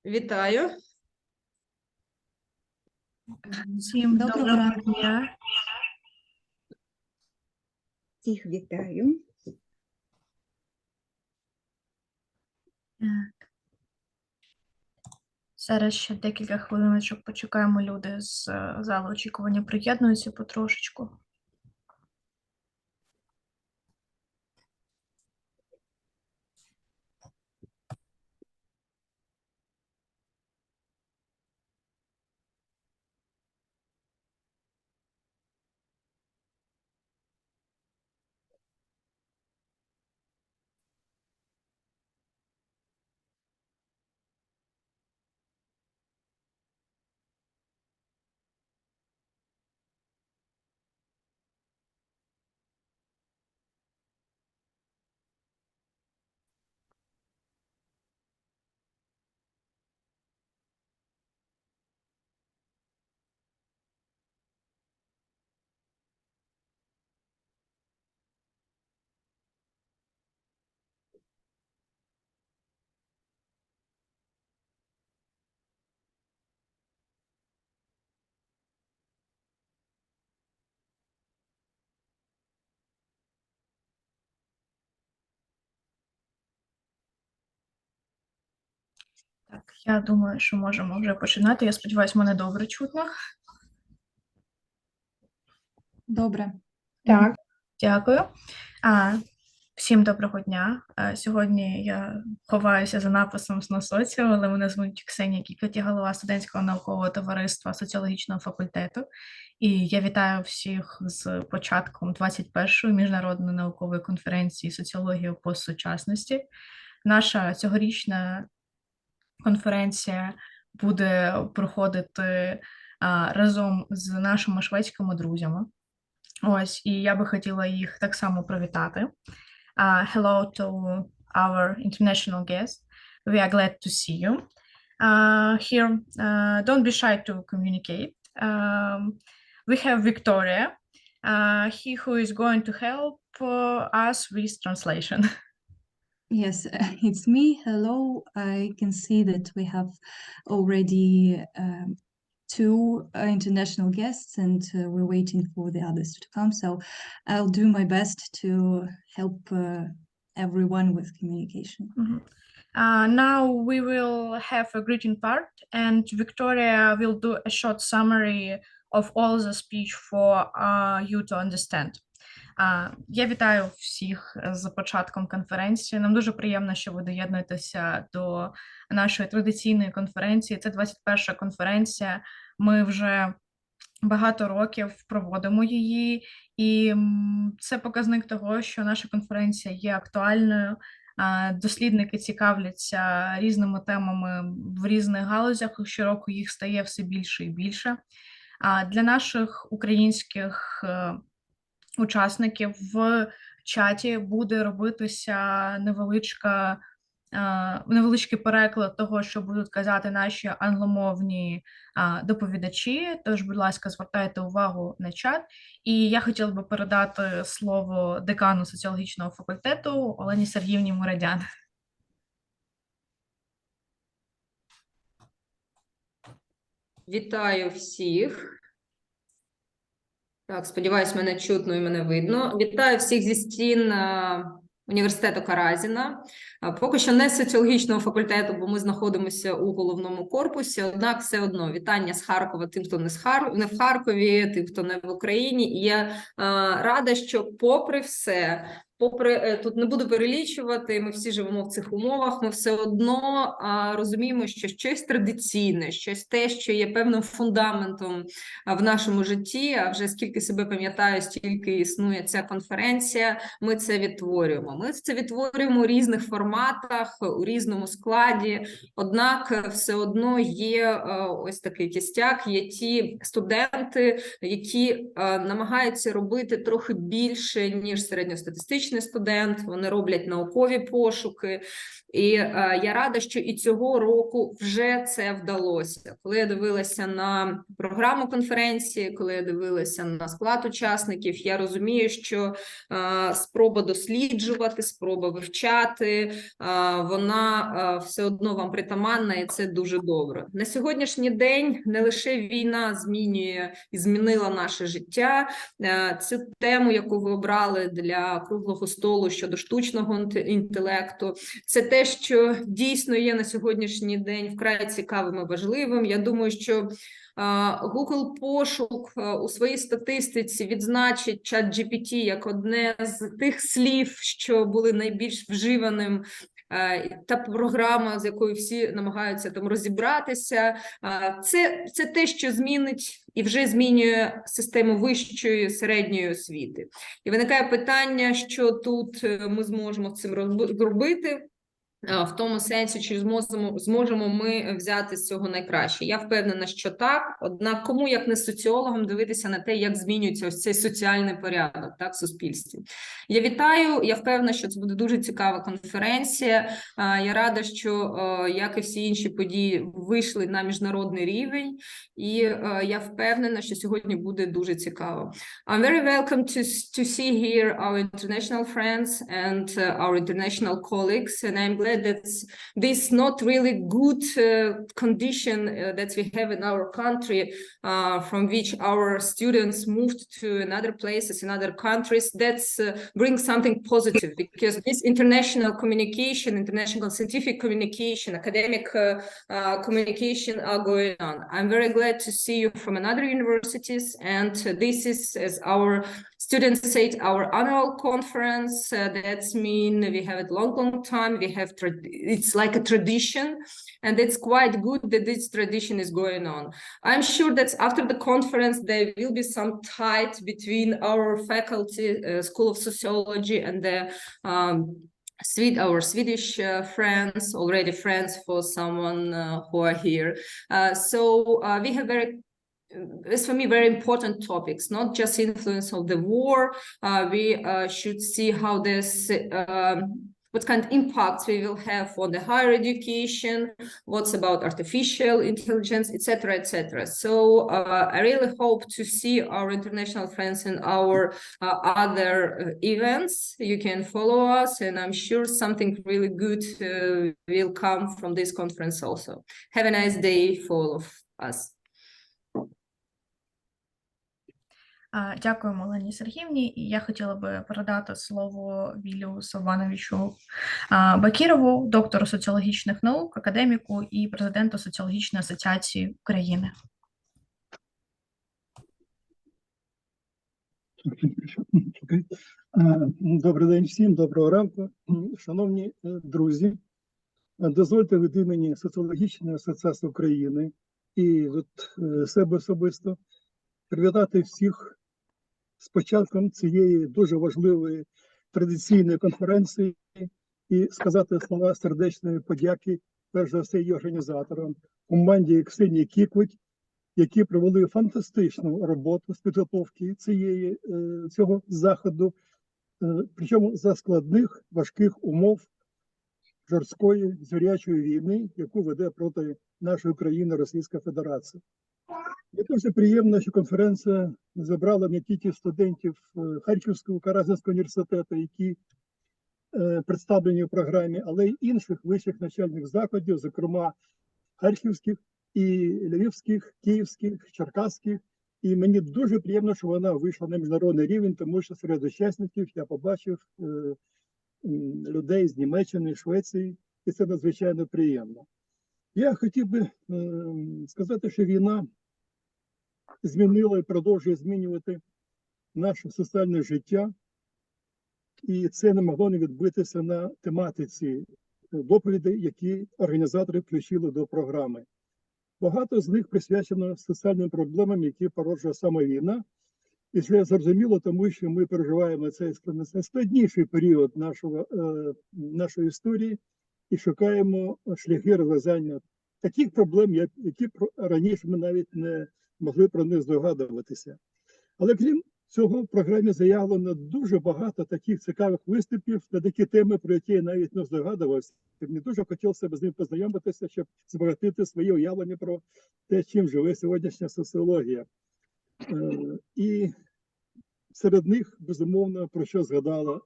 Вітаю. Всім доброго дня. Всіх вітаю. Так. Зараз ще декілька хвилиночок почекаємо, люди з залу очікування приєднуються потрошечку. Так, я думаю, що можемо вже починати. Я сподіваюся, мене добре чутно. Добре. Так. Дякую. Всім доброго дня. Сьогодні я ховаюся за написом на соціо, але мене звуть Ксенія Кікоті, голова Студентського наукового товариства соціологічного факультету. І я вітаю всіх з початком 21-ї Міжнародної наукової конференції «Соціологія в постсучасності». Наша цьогорічна конференція буде проходити разом з нашими шведськими друзями. Ось, і я би хотіла їх так само привітати. Hello to our international guests. We are glad to see you here. Don't be shy to communicate. We have Victoria, he who is going to help us with translation. Yes, it's me. Hello. I can see that we have already two international guests, and we're waiting for the others to come. So I'll do my best to help everyone with communication. Mm-hmm. Now we will have a greeting part, and Victoria will do a short summary of all the speech for you to understand. Я вітаю всіх з початком конференції. Нам дуже приємно, що ви доєднуєтеся до нашої традиційної конференції. Це 21-ша конференція. Ми вже багато років проводимо її, і це показник того, що наша конференція є актуальною. Дослідники цікавляться різними темами в різних галузях, щороку їх стає все більше і більше. Для наших українських учасників в чаті буде робитися невеличкий переклад того, що будуть казати наші англомовні доповідачі. Тож, будь ласка, звертайте увагу на чат. І я хотіла би передати слово декану соціологічного факультету Олені Сергіївні Мурадян. Вітаю всіх. Так, сподіваюсь, мене чутно і мене видно. Вітаю всіх зі стін університету Каразіна. Поки що не соціологічного факультету, бо ми знаходимося у головному корпусі, однак все одно вітання з Харкова тим, хто не в Харкові, тим, хто не в Україні. І я рада, що попри все, тут не буду перелічувати, ми всі живемо в цих умовах, ми все одно розуміємо, що щось традиційне, щось те, що є певним фундаментом в нашому житті, а вже скільки себе пам'ятаю, стільки існує ця конференція, ми це відтворюємо. Ми це відтворюємо у різних форматах, у різному складі, однак все одно є ось такий кістяк, є ті студенти, які намагаються робити трохи більше, ніж середньостатистичний практичний студент, вони роблять наукові пошуки. І я рада, що і цього року вже це вдалося. Коли я дивилася на програму конференції, коли я дивилася на склад учасників, я розумію, що спроба досліджувати, спроба вивчати, вона все одно вам притаманна, і це дуже добре. На сьогоднішній день не лише війна змінює і змінила наше життя. Цю тему, яку ви обрали для круглого столу щодо штучного інтелекту, це те, що дійсно є на сьогоднішній день вкрай цікавим і важливим. Я думаю, що Google пошук у своїй статистиці відзначить ChatGPT як одне з тих слів, що були найбільш вживаним, та програма, з якою всі намагаються там розібратися. Це те, що змінить і вже змінює систему вищої, середньої освіти. І виникає питання, що тут ми зможемо з цим робити. В тому сенсі, чи зможемо ми взяти з цього найкраще. Я впевнена, що так. Однак кому, як не соціологам, дивитися на те, як змінюється ось цей соціальний порядок, так, в суспільстві. Я вітаю, я впевнена, що це буде дуже цікава конференція. Я рада, що, як і всі інші події, вийшли на міжнародний рівень. І я впевнена, що сьогодні буде дуже цікаво. I'm very welcome to see here our international friends and our international colleagues, and I'm glad that this not really good condition that we have in our country, from which our students moved to another places in other countries, that's brings something positive, because this international communication, international scientific communication, academic communication are going on. I'm very glad to see you from another universities, and this is, as our students said, our annual conference. That's mean we have it long time. We have it's like a tradition, and it's quite good that this tradition is going on. I'm sure that after the conference there will be some tie between our faculty, School of Sociology, and the our Swedish friends, already friends for someone who are here. So we have it's for me very important topics, not just influence of the war. We should see how this what kind of impacts we will have on the higher education, what's about artificial intelligence, etc., etc. So I really hope to see our international friends in our other events. You can follow us, and I'm sure something really good will come from this conference also. Have a nice day for all of us. Дякуємо, Олені Сергіївні. І я хотіла би передати слово Вілю Савановичу Бакірову, доктору соціологічних наук, академіку і президенту Соціологічної асоціації України. Добрий день всім, доброго ранку. Шановні друзі, дозвольте від імені Соціологічної асоціації України і від себе особисто привітати всіх з початком цієї дуже важливої традиційної конференції і сказати слова сердечної подяки, перш за все, її організаторам, команді Ксенії Кіквуть, які провели фантастичну роботу з підготовки цього заходу, причому за складних, важких умов жорсткої, звірячої війни, яку веде проти нашої країни Російська Федерація. Мені дуже приємно, що конференція забрала не тільки студентів Харківського, Каразінського університету, які представлені в програмі, але й інших вищих навчальних закладів, зокрема харківських, і львівських, київських, черкаських. І мені дуже приємно, що вона вийшла на міжнародний рівень, тому що серед учасників я побачив людей з Німеччини, Швеції, і це надзвичайно приємно. Я хотів би сказати, що війна змінила і продовжує змінювати наше соціальне життя, і це не могло не відбитися на тематиці доповідей, які організатори включили до програми. Багато з них присвячено соціальним проблемам, які породжує саме війна. І це зрозуміло, тому що ми переживаємо цей найскладніший період нашої історії і шукаємо шляхи розв'язання таких проблем, які раніше ми навіть не могли про них здогадуватися. Але крім Всього в програмі заявлено дуже багато таких цікавих виступів на такі теми, про які я навіть не здогадувався. Мені дуже хотілося б з ним познайомитися, щоб збагатити свої уявлення про те, чим живе сьогоднішня соціологія. І серед них, безумовно, про що згадала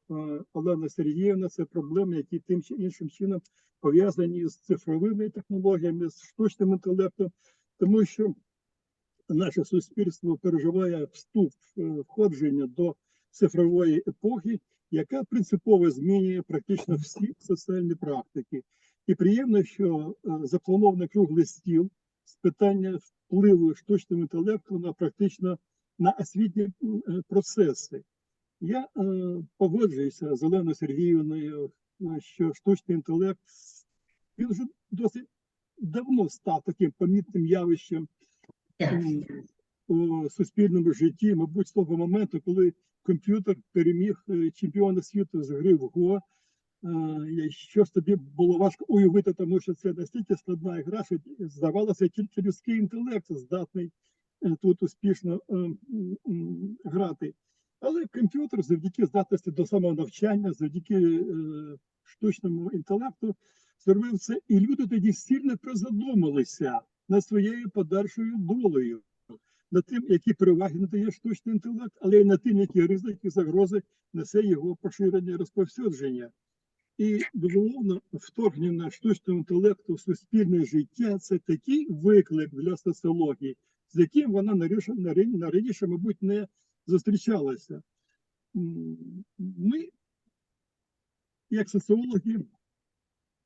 Олена Сергіївна, це проблеми, які тим чи іншим чином пов'язані з цифровими технологіями, з штучним інтелектом, тому що наше суспільство переживає входження до цифрової епохи, яка принципово змінює практично всі соціальні практики. І приємно, що запланований круглий стіл з питання впливу штучного інтелекту на практично на освітні процеси. Я погоджуюся з Оленою Сергіївною, що штучний інтелект, він вже досить давно став таким помітним явищем у суспільному житті, мабуть, з того моменту, коли комп'ютер переміг чемпіона світу з гри в Го. Що ж тобі було важко уявити, тому що це настільки складна гра, що здавалося, тільки людський інтелект здатний тут успішно грати. Але комп'ютер завдяки здатності до самонавчання, завдяки штучному інтелекту зробив це, і люди тоді сильно призадумалися над своєю подальшою долею, над тим, які переваги надає штучний інтелект, але й над тим, які ризики і загрози несе його поширення і розповсюдження. І, безумовно, вторгнення штучного інтелекту в суспільне життя – це такий виклик для соціології, з яким вона раніше, мабуть, не зустрічалася. Ми, як соціологи,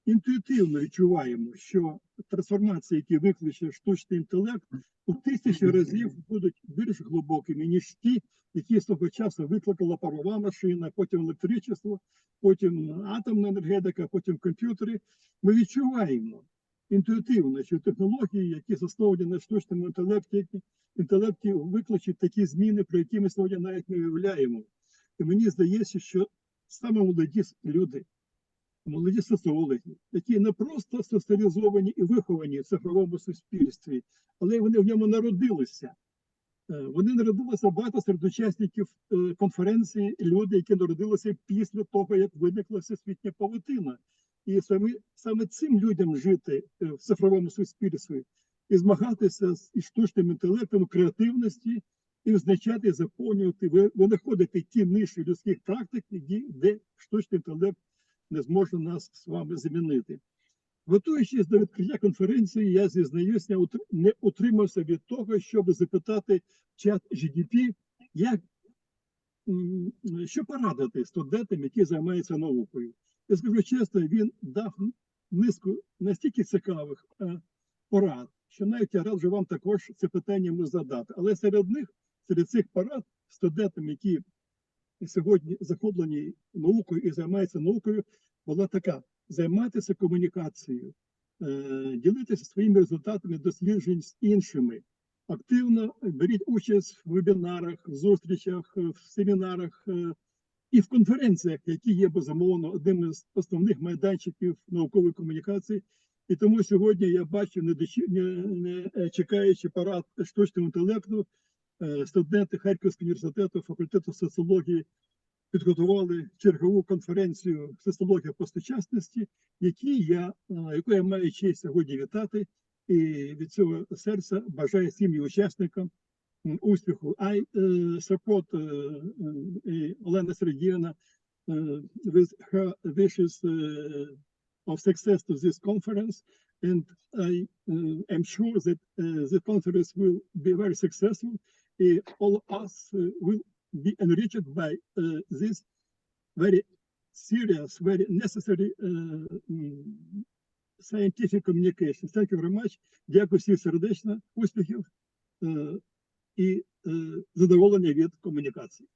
інтуїтивно відчуваємо, що трансформації, які викличе штучний інтелект, у 1000 разів будуть більш глибокими, ніж ті, які свого часу викликала парова машина, потім електричество, потім атомна енергетика, потім комп'ютери. Ми відчуваємо інтуїтивно, що технології, які засновані на штучному інтелекті викличуть такі зміни, про які ми сьогодні навіть не уявляємо. І мені здається, що саме молоді люди, молоді соціологи, які не просто соціалізовані і виховані в цифровому суспільстві, але вони в ньому народилися. Вони народилися багато серед учасників конференції, люди, які народилися після того, як виникла всесвітня павутина. І саме цим людям жити в цифровому суспільстві і змагатися з штучним інтелектом, креативності, і визначати, заповнювати, винаходити ті ниші людських практик, де штучний інтелект не зможе нас з вами замінити. Готуючись до відкриття конференції, я, зізнаюся, не утримався від того, щоб запитати чат GDP, що порадити студентам, які займаються наукою. Я скажу чесно, він дав низку настільки цікавих порад, що навіть я раджу вам також це питання задати. Але серед цих порад студентам, які сьогодні захоплені наукою і займаються наукою, була така: займатися комунікацією, ділитися своїми результатами досліджень з іншими, активно беріть участь в вебінарах, в зустрічах, в семінарах і в конференціях, які є, безумовно, одним із основних майданчиків наукової комунікації. І тому сьогодні я бачу, не чекаючи парад штучного інтелекту, студенти Харківського університету, факультету соціології підготували чергову конференцію «Соціологія постсучасності», яку я маю честь сьогодні вітати, і від цього серця бажаю всім її учасникам успіху. I support Олена Сергіївна with her wishes of success to this conference, and I am sure that the conference will be very successful. All of us will be enriched by this very serious, very necessary scientific communication. Thank you very much. Дякую всім сердечно, успіхів і задоволення від комунікації.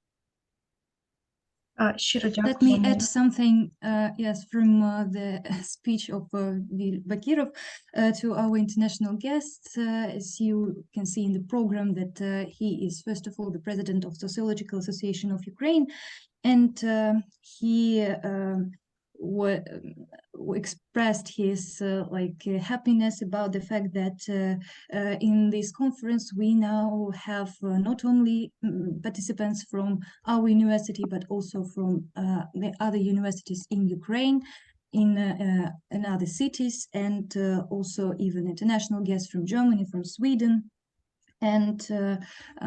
Щиро Let дякую. me add something, yes, from the speech of Bakirov to our international guests. As you can see in the program, that he is, first of all, the president of Sociological Association of Ukraine, and he expressed his happiness about the fact that in this conference we now have not only participants from our university but also from the other universities in Ukraine, in other cities, and also even international guests from Germany, from Sweden. And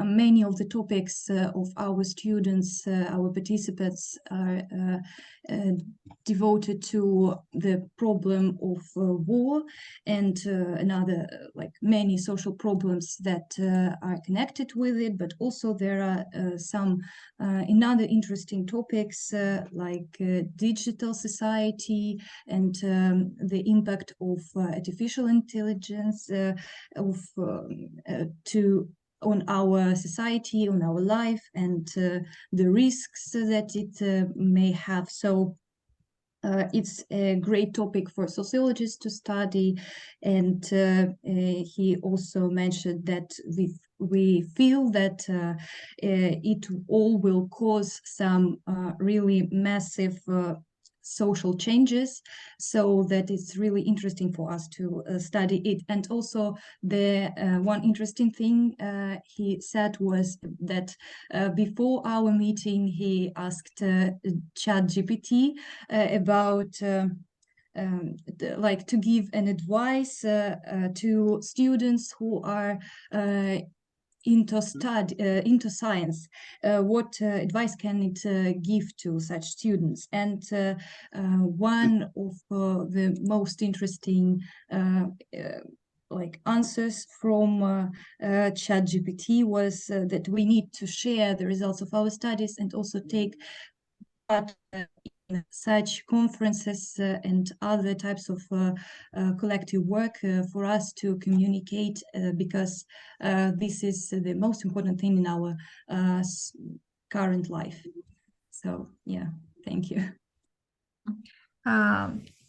many of the topics of our students, our participants, are devoted to the problem of war and another, many social problems that are connected with it. But also there are some another interesting topics like digital society and the impact of artificial intelligence on our society, on our life, and the risks that it may have. So it's a great topic for sociologists to study, and he also mentioned that we feel that it all will cause some really massive social changes, so that it's really interesting for us to study it. And also the one interesting thing he said was that before our meeting he asked ChatGPT about to give an advice to students who are into science. What advice can it give to such students? And one of the most interesting answers from ChatGPT was that we need to share the results of our studies and also take part in such conferences and other types of collective work for us to communicate, because this is the most important thing in our current life. So, yeah, thank you.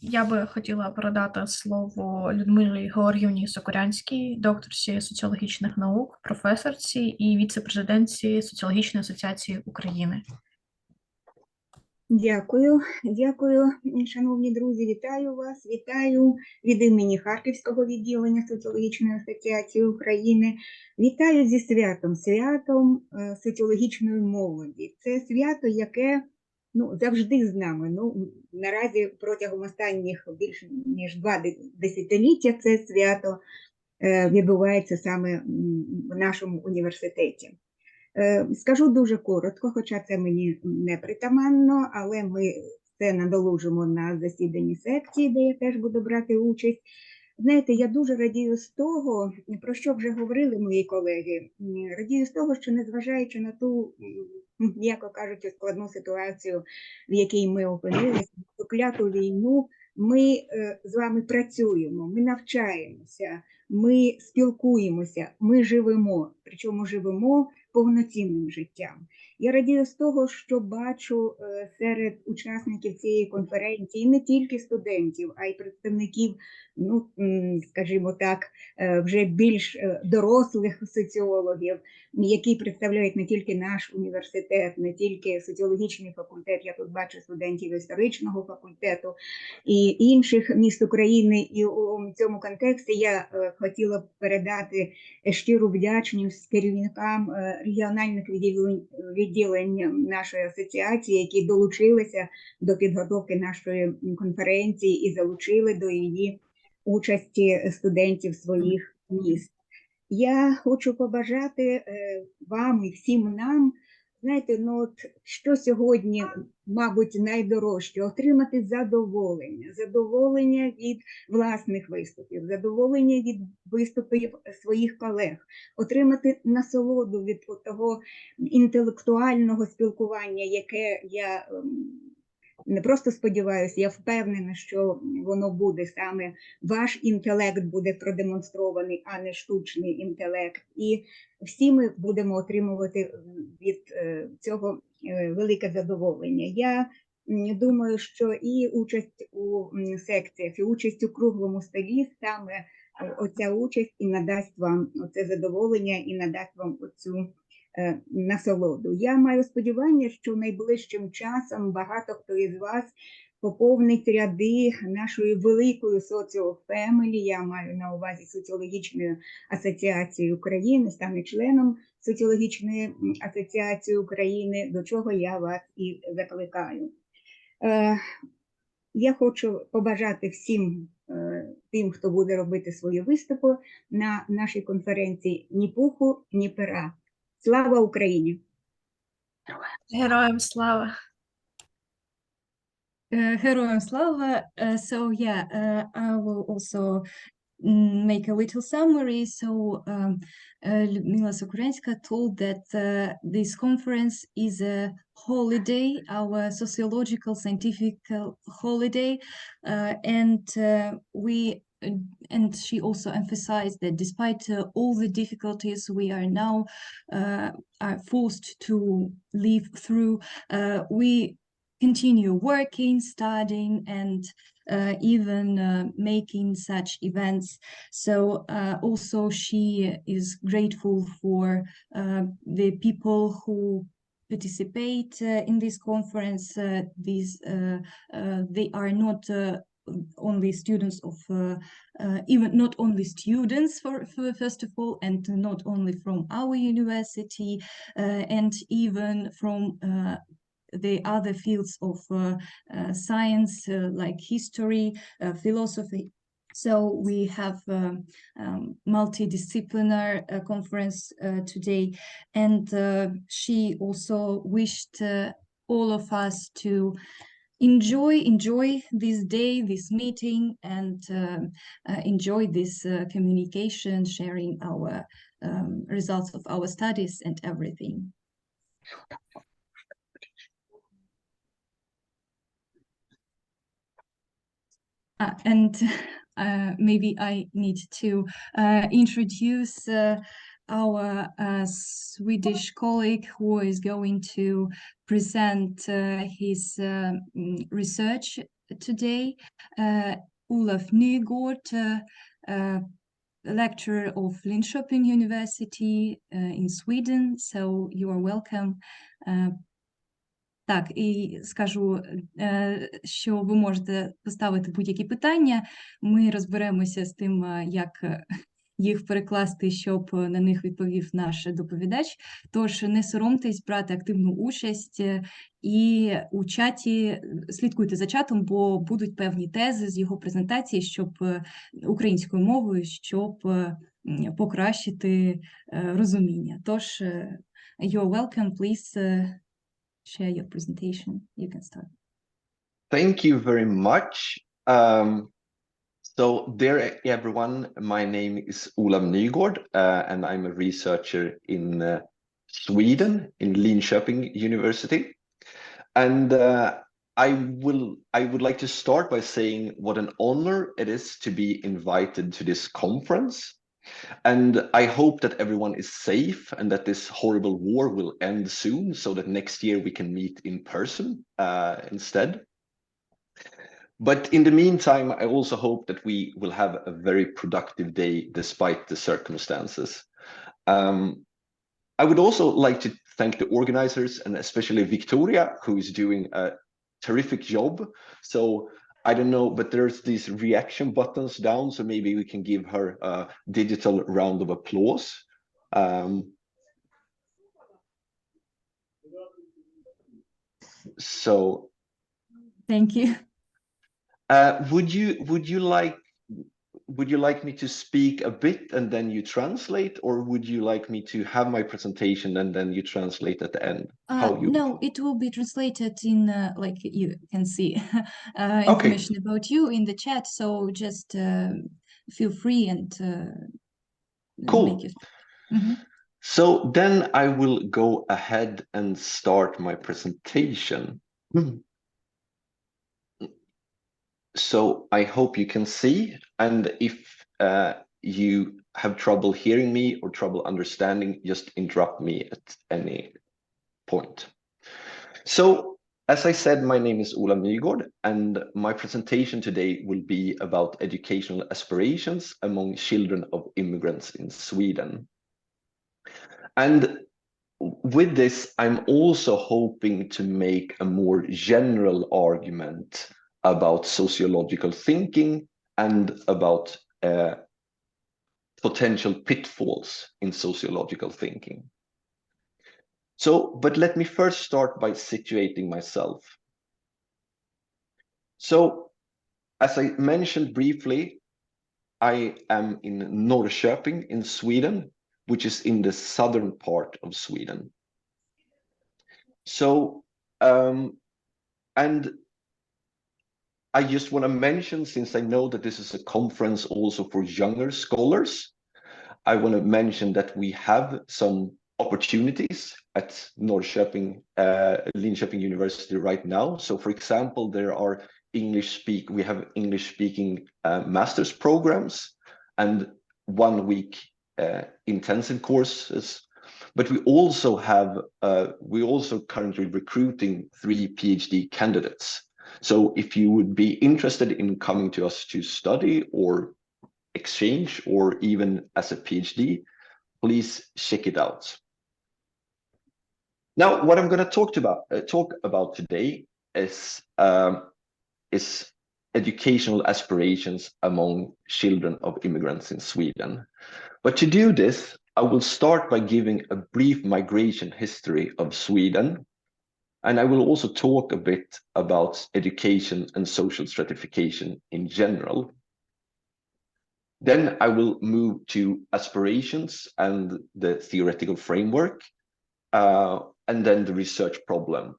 Я би хотіла передати слово Людмилі Георгіївні Сокорянській, докторці соціологічних наук, професорці і віце-президентці Соціологічної асоціації України. Дякую, шановні друзі, вітаю вас, вітаю від імені Харківського відділення Соціологічної асоціації України, вітаю зі святом соціологічної молоді. Це свято, яке завжди з нами, наразі протягом останніх більш ніж 2 десятиліття це свято відбувається саме в нашому університеті. Скажу дуже коротко, хоча це мені не притаманно, але ми це надолужимо на засіданні секції, де я теж буду брати участь. Знаєте, я дуже радію з того, про що вже говорили мої колеги, радію з того, що незважаючи на ту, м'яко кажучи, складну ситуацію, в якій ми опинилися, ту кляту війну, ми з вами працюємо, ми навчаємося, ми спілкуємося, ми живемо, причому живемо повноцінним життям. Я радію з того, що бачу серед учасників цієї конференції не тільки студентів, а й представників, скажімо так, вже більш дорослих соціологів, які представляють не тільки наш університет, не тільки соціологічний факультет, я тут бачу студентів історичного факультету і інших міст України. І у цьому контексті я хотіла б передати щиру вдячність керівникам регіональних відділень нашої асоціації, які долучилися до підготовки нашої конференції і залучили до її участі студентів своїх міст. Я хочу побажати вам і всім нам, знаєте, що сьогодні, мабуть, найдорожче – отримати задоволення від власних виступів, задоволення від виступів своїх колег, отримати насолоду від того інтелектуального спілкування, яке я не просто сподіваюся, я впевнена, що воно буде саме, ваш інтелект буде продемонстрований, а не штучний інтелект. І всі ми будемо отримувати від цього велике задоволення. Я думаю, що і участь у секціях, і участь у круглому столі, саме оця участь і надасть вам оце задоволення, і надасть вам оцю насолоду. Я маю сподівання, що найближчим часом багато хто із вас поповнить ряди нашої великої соціофемілі, я маю на увазі Соціологічної асоціації України, стане членом Соціологічної асоціації України, до чого я вас і закликаю. Я хочу побажати всім тим, хто буде робити свої виступи на нашій конференції, ні пуху, ні пера. Слава Україні! Героям слава! Героям слава. So yeah, I will also make a little summary. So Людмила Сокурянська told that this conference is a holiday, our sociological scientific holiday, and she also emphasized that despite all the difficulties we are now are forced to live through, we continue working, studying, and even making such events. So also she is grateful for the people who participate in this conference. They are not only students of even not only students for first of all, and not only from our university, and even from the other fields of science, like history, philosophy. So we have multidisciplinary conference today, and she also wished all of us to enjoy this day, this meeting, and enjoy this communication, sharing our results of our studies and everything. And maybe I need to introduce our Swedish colleague who is going to present his research today, Olav Nygård, lecturer of Linköping University in Sweden. So you are welcome. Так, і скажу, що ви можете поставити будь-які питання. Ми розберемося з тим, як їх перекласти, щоб на них відповів наш доповідач. Тож не соромтесь брати активну участь і у чаті слідкуйте за чатом, бо будуть певні тези з його презентації, щоб українською мовою, щоб покращити розуміння. Тож, you're welcome, please share your presentation. You can start. Thank you very much. So dear everyone, my name is Olav Nygård, and I'm a researcher in Sweden, in Linköping University. And I would like to start by saying what an honor it is to be invited to this conference. And I hope that everyone is safe and that this horrible war will end soon so that next year we can meet in person instead. But in the meantime, I also hope that we will have a very productive day despite the circumstances. I would also like to thank the organizers and especially Victoria, who is doing a terrific job. So I don't know, but there's these reaction buttons down, so maybe we can give her a digital round of applause. So Thank you. Would you like me to speak a bit and then you translate, or would you like me to have my presentation and then you translate at the end? No, it will be translated in, like you can see, information about you in the chat. So just feel free and cool. Make it. Mm-hmm. So then I will go ahead and start my presentation. So I hope you can see, and if you have trouble hearing me or trouble understanding, just interrupt me at any point. So as I said, my name is Olav Nygård, and my presentation today will be about educational aspirations among children of immigrants in Sweden. And with this, I'm also hoping to make a more general argument about sociological thinking and about potential pitfalls in sociological thinking. So, but let me first start by situating myself. So, as I mentioned briefly, I am in Norrköping in Sweden, which is in the southern part of Sweden. So, and I just want to mention, since I know that this is a conference also for younger scholars, I want to mention that we have some opportunities at Linköping University right now. So, for example, there are we have English-speaking master's programs and 1 week intensive courses. But we also have, currently recruiting 3 PhD candidates. So if you would be interested in coming to us to study or exchange or even as a PhD, please check it out. Now, what I'm going to talk about today is educational aspirations among children of immigrants in Sweden. But to do this, I will start by giving a brief migration history of Sweden, and I will also talk a bit about education and social stratification in general. Then I will move to aspirations and the theoretical framework, and then the research problem.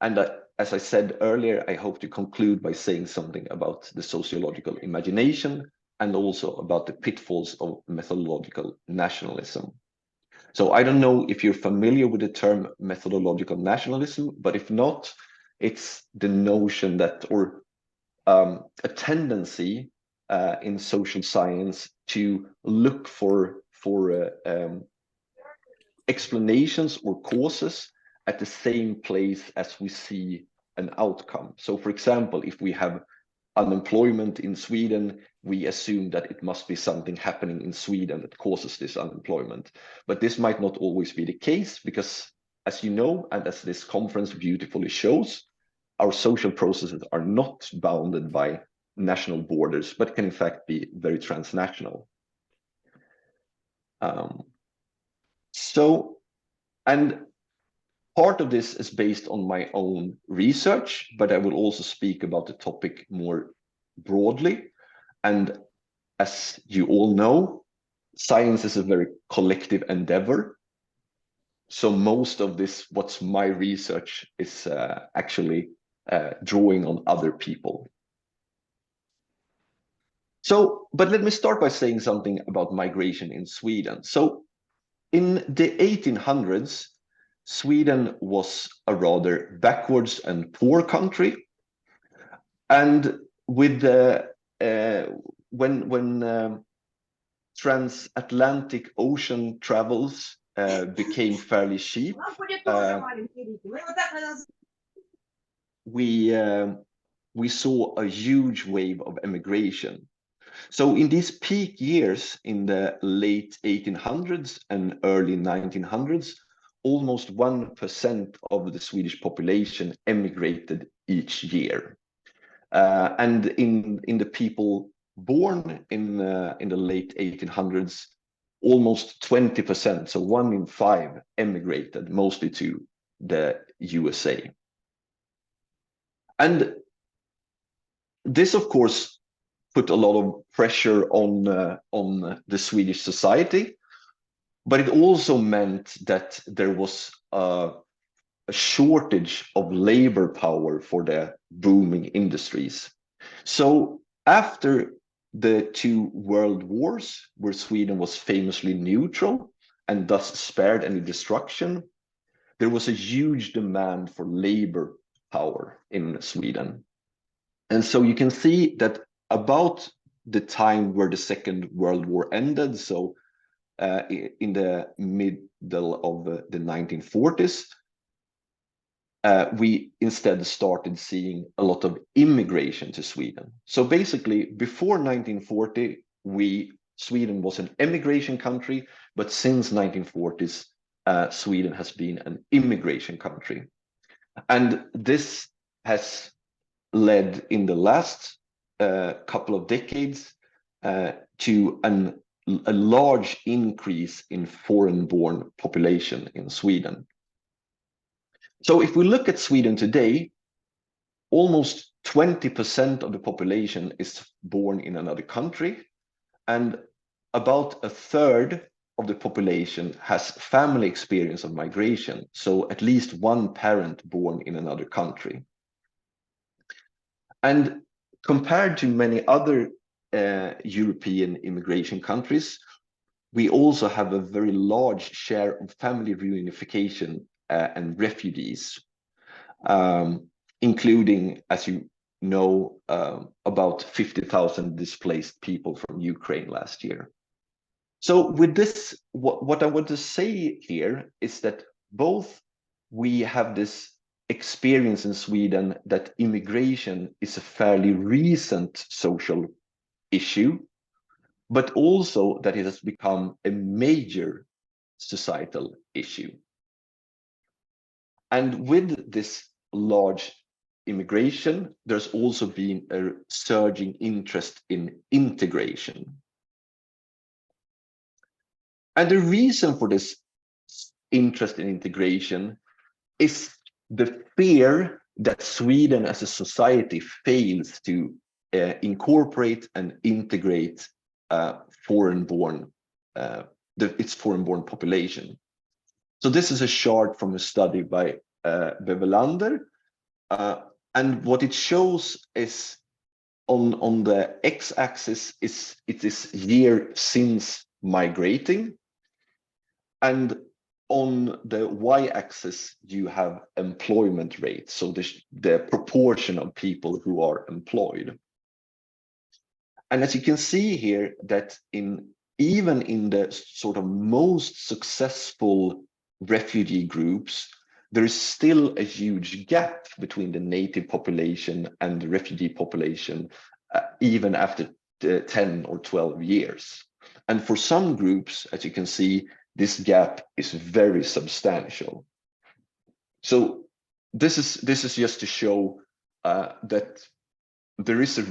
And as I said earlier, I hope to conclude by saying something about the sociological imagination and also about the pitfalls of methodological nationalism. So I don't know if you're familiar with the term methodological nationalism, but if not, it's the notion that, or a tendency in social science to look for explanations or causes at the same place as we see an outcome. So, for example, if we have unemployment in Sweden, we assume that it must be something happening in Sweden that causes this unemployment. But this might not always be the case because, as you know, and as this conference beautifully shows, our social processes are not bounded by national borders, but can in fact be very transnational. And part of this is based on my own research, but I will also speak about the topic more broadly. And as you all know, science is a very collective endeavor. So most of this, what's my research, is actually drawing on other people. So, but let me start by saying something about migration in Sweden. So in the 1800s, Sweden was a rather backwards and poor country. And with the when transatlantic ocean travels became fairly cheap, we saw a huge wave of emigration. So in these peak years in the late 1800s and early 1900s, almost 1% of the Swedish population emigrated each year. And in the people born in the late 1800s, almost 20%, so 1 in 5, emigrated, mostly to the USA. And this, of course, put a lot of pressure on the Swedish society, but it also meant that there was a shortage of labor power for the booming industries. So after the 2 world wars, where Sweden was famously neutral and thus spared any destruction, there was a huge demand for labor power in Sweden. And so you can see that about the time where the Second World War ended, so in the middle of the 1940s, we instead started seeing a lot of immigration to Sweden. So basically, before 1940, Sweden was an emigration country, but since 1940s, Sweden has been an immigration country. And this has led in the last couple of decades to a large increase in foreign-born population in Sweden. So if we look at Sweden today, almost 20% of the population is born in another country, and about a third of the population has family experience of migration, so at least one parent born in another country. And compared to many other European immigration countries, we also have a very large share of family reunification and refugees, including, as you know, about 50,000 displaced people from Ukraine last year. So with this, what I want to say here is that both we have this experience in Sweden that immigration is a fairly recent social issue, but also that it has become a major societal issue. And with this large immigration, there's also been a surging interest in integration. And the reason for this interest in integration is the fear that Sweden as a society fails to incorporate and integrate its foreign-born population. So this is a chart from a study by Bevelander, and what it shows is on the x-axis it is year since migrating, and on the y-axis you have employment rate, so the proportion of people who are employed. And as you can see here, that even in the sort of most successful refugee groups, there is still a huge gap between the native population and the refugee population, even after 10 or 12 years. And for some groups, as you can see, this gap is very substantial. So this is just to show that there is a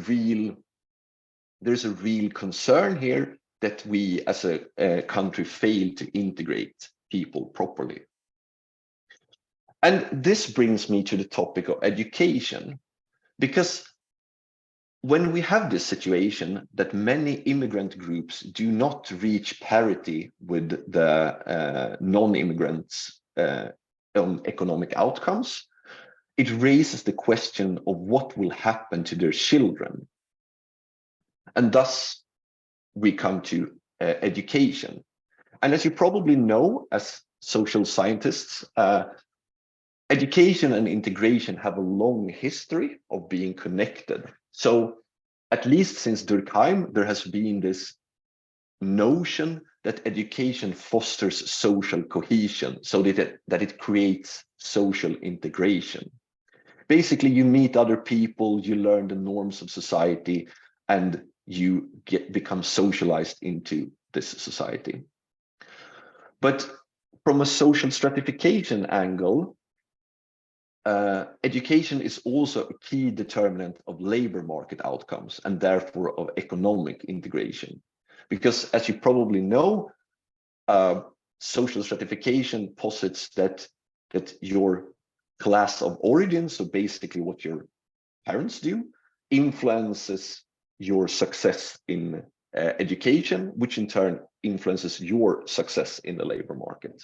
real concern here that we as a country fail to integrate people properly. And this brings me to the topic of education, because when we have this situation that many immigrant groups do not reach parity with the non-immigrants on economic outcomes, it raises the question of what will happen to their children. And thus we come to education. And as you probably know, as social scientists, education and integration have a long history of being connected. So at least since Durkheim, there has been this notion that education fosters social cohesion, so that it creates social integration. Basically, you meet other people, you learn the norms of society, and you become socialized into this society. But from a social stratification angle, education is also a key determinant of labor market outcomes and therefore of economic integration. Because as you probably know, social stratification posits that your class of origin, so basically what your parents do, influences your success in education, which in turn influences your success in the labor market.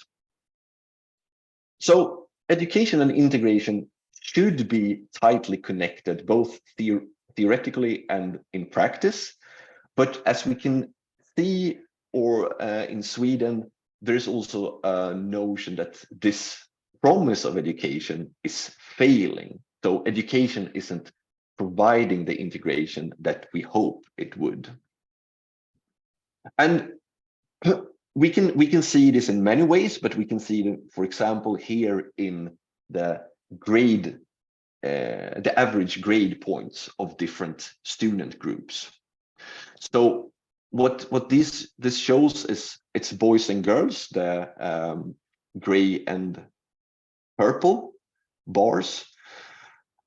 So education and integration should be tightly connected, both theoretically and in practice. But as we can see, in Sweden, there is also a notion that this promise of education is failing. So education isn't providing the integration that we hope it would. And we can see this in many ways, but we can see it, for example, here in the grade, the average grade points of different student groups. So what this shows is it's boys and girls, the gray and purple bars,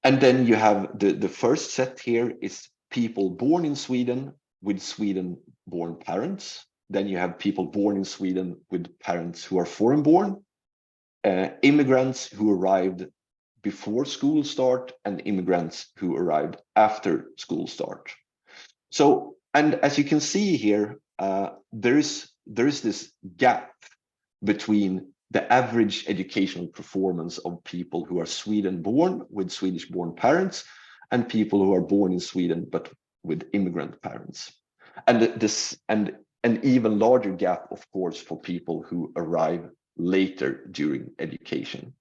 And then you have the first set here is people born in Sweden with Sweden-born parents. Then you have people born in Sweden with parents who are foreign-born, immigrants who arrived before school start, and immigrants who arrived after school start. So, and as you can see here, there is this gap between the average educational performance of people who are Sweden-born with Swedish-born parents and people who are born in Sweden but with immigrant parents. And an even larger gap, of course, for people who arrive later during education.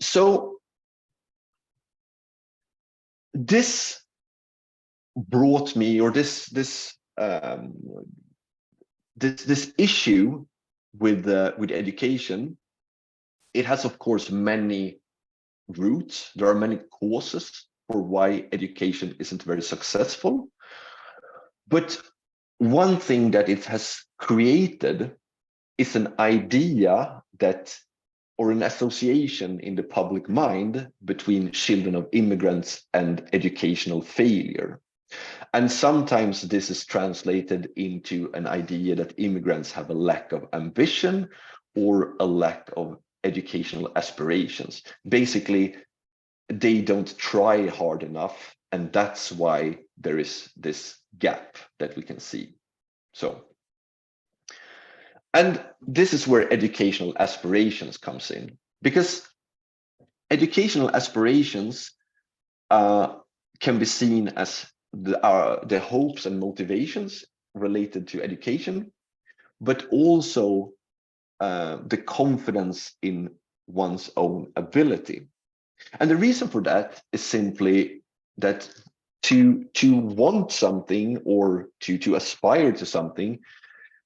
So this brought me, or this issue with education, it has of course many roots. There are many causes for why education isn't very successful. But one thing that it has created is an idea that, or an association in the public mind between children of immigrants and educational failure. And sometimes this is translated into an idea that immigrants have a lack of ambition or a lack of educational aspirations. Basically, they don't try hard enough, and that's why there is this gap that we can see. So, and this is where educational aspirations comes in, because educational aspirations can be seen as the hopes and motivations related to education, but also the confidence in one's own ability. And the reason for that is simply that to want something or to aspire to something,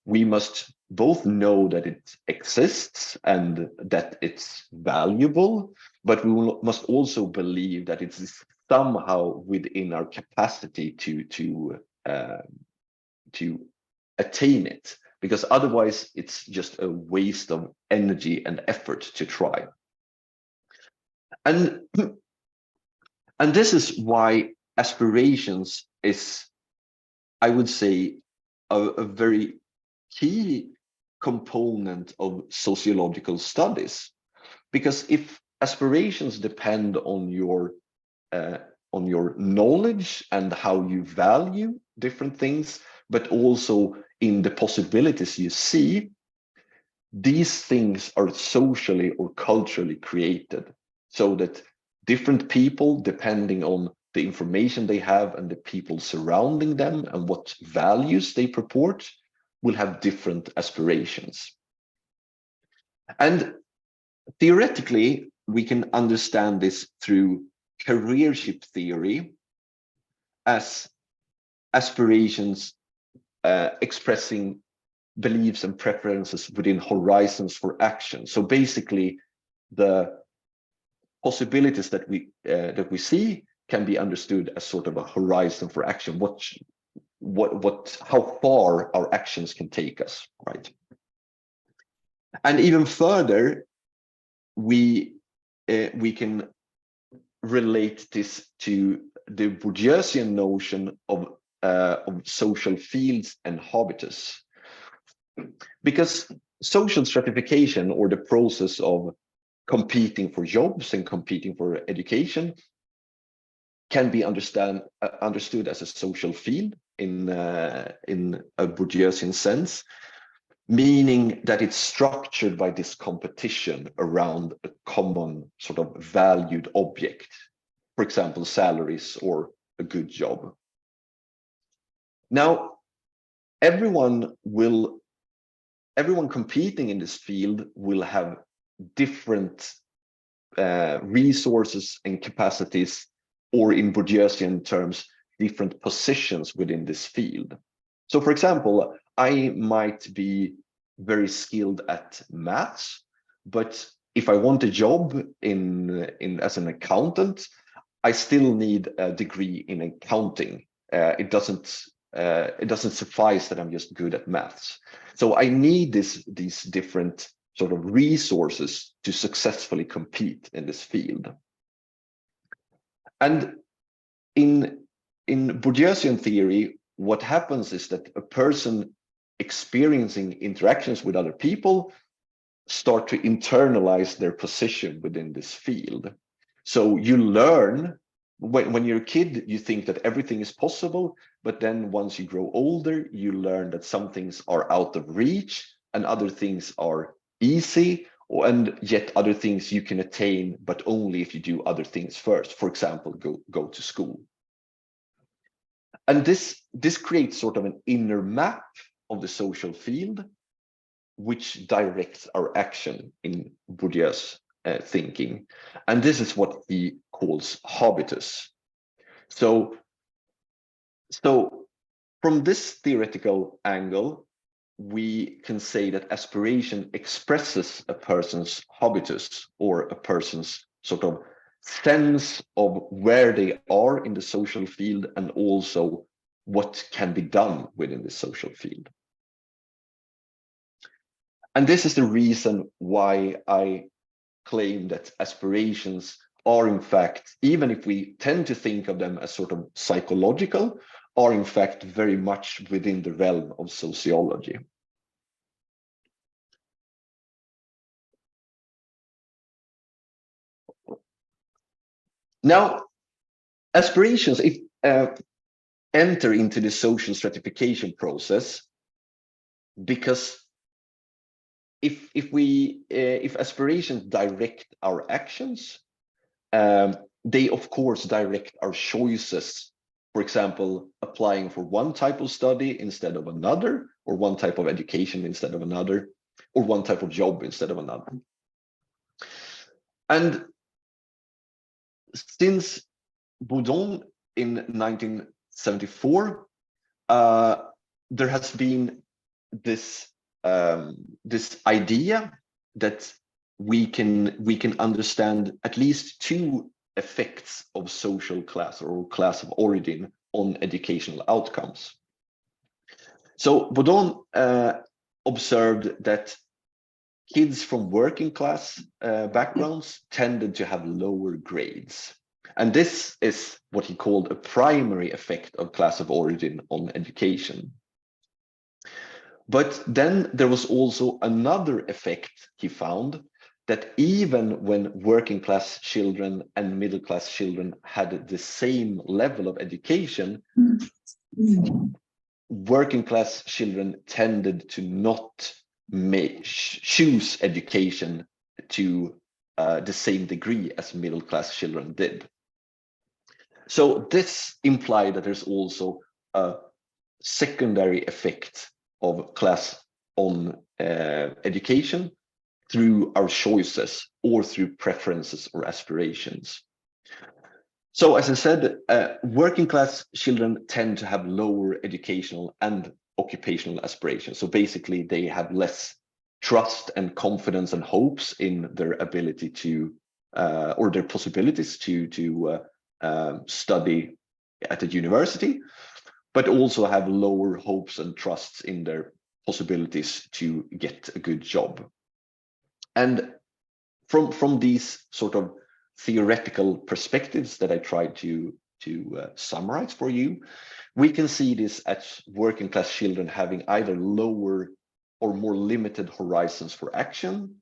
we must both know that it exists and that it's valuable, but we must also believe that it's somehow within our capacity to attain it, because otherwise it's just a waste of energy and effort to try. And this is why aspirations is, I would say, a very key component of sociological studies, because if aspirations depend on your knowledge and how you value different things, but also in the possibilities you see, these things are socially or culturally created, so that different people, depending on the information they have and the people surrounding them and what values they purport, will have different aspirations. And theoretically, we can understand this through careership theory as aspirations expressing beliefs and preferences within horizons for action. So basically, the possibilities that we see can be understood as sort of a horizon for action. How far our actions can take us, right? And even further, we can relate this to the Bourdieusian notion of social fields and habitus, because social stratification, or the process of competing for jobs and competing for education, can be understood as a social field in a Bourdieusian sense, meaning that it's structured by this competition around a common sort of valued object, for example, salaries or a good job. Now, everyone competing in this field will have different resources and capacities, or in Bourdieusian terms, different positions within this field. So, for example, I might be very skilled at maths, but if I want a job as an accountant, I still need a degree in accounting. It doesn't suffice that I'm just good at maths. So I need these different sort of resources to successfully compete in this field. And in Bourdieusian theory, what happens is that a person experiencing interactions with other people start to internalize their position within this field. So you learn, when you're a kid, you think that everything is possible, but then once you grow older, you learn that some things are out of reach and other things are easy, and yet other things you can attain, but only if you do other things first. For example, go to school. And this creates sort of an inner map of the social field, which directs our action in Bourdieu's thinking. And this is what he calls habitus. So from this theoretical angle, we can say that aspiration expresses a person's habitus, or a person's sort of sense of where they are in the social field, and also what can be done within the social field. And this is the reason why I claim that aspirations are, in fact, even if we tend to think of them as sort of psychological, are in fact very much within the realm of sociology. Now, aspirations enter into the social stratification process because if aspirations direct our actions, they of course direct our choices. For example, applying for one type of study instead of another, or one type of education instead of another, or one type of job instead of another. And since Boudon in 1974, there has been this idea that we can understand at least two effects of social class or class of origin on educational outcomes. So Boudon observed that kids from working class backgrounds tended to have lower grades. And this is what he called a primary effect of class of origin on education. But then there was also another effect he found, that even when working class children and middle class children had the same level of education, working class children tended to not choose education to the same degree as middle class children did. So this implied that there's also a secondary effect of class on education through our choices or through preferences or aspirations. So as I said, working class children tend to have lower educational and occupational aspirations. So basically they have less trust and confidence and hopes in their ability to, or their possibilities to study at a university, but also have lower hopes and trusts in their possibilities to get a good job. And from these sort of theoretical perspectives that I tried to summarize for you, we can see this as working class children having either lower or more limited horizons for action,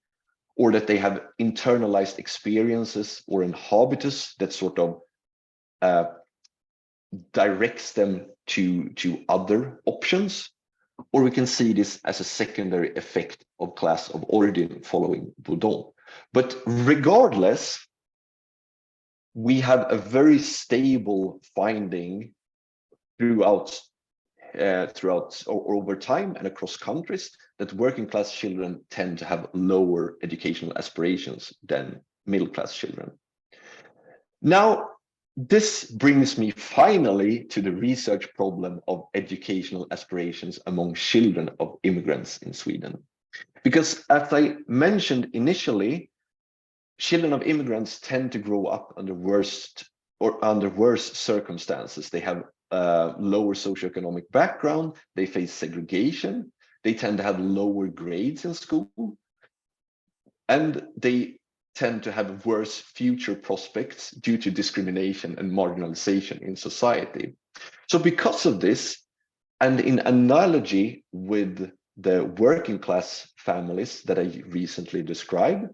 or that they have internalized experiences or an habitus that sort of directs them to other options, or we can see this as a secondary effect of class of origin following Boudon. But regardless, we have a very stable finding throughout or over time and across countries that working class children tend to have lower educational aspirations than middle class children. Now, this brings me finally to the research problem of educational aspirations among children of immigrants in Sweden. Because as I mentioned initially, children of immigrants tend to grow up under worse circumstances. They have lower socioeconomic background, they face segregation, they tend to have lower grades in school, and they tend to have worse future prospects due to discrimination and marginalization in society. So because of this, and in analogy with the working class families that I recently described,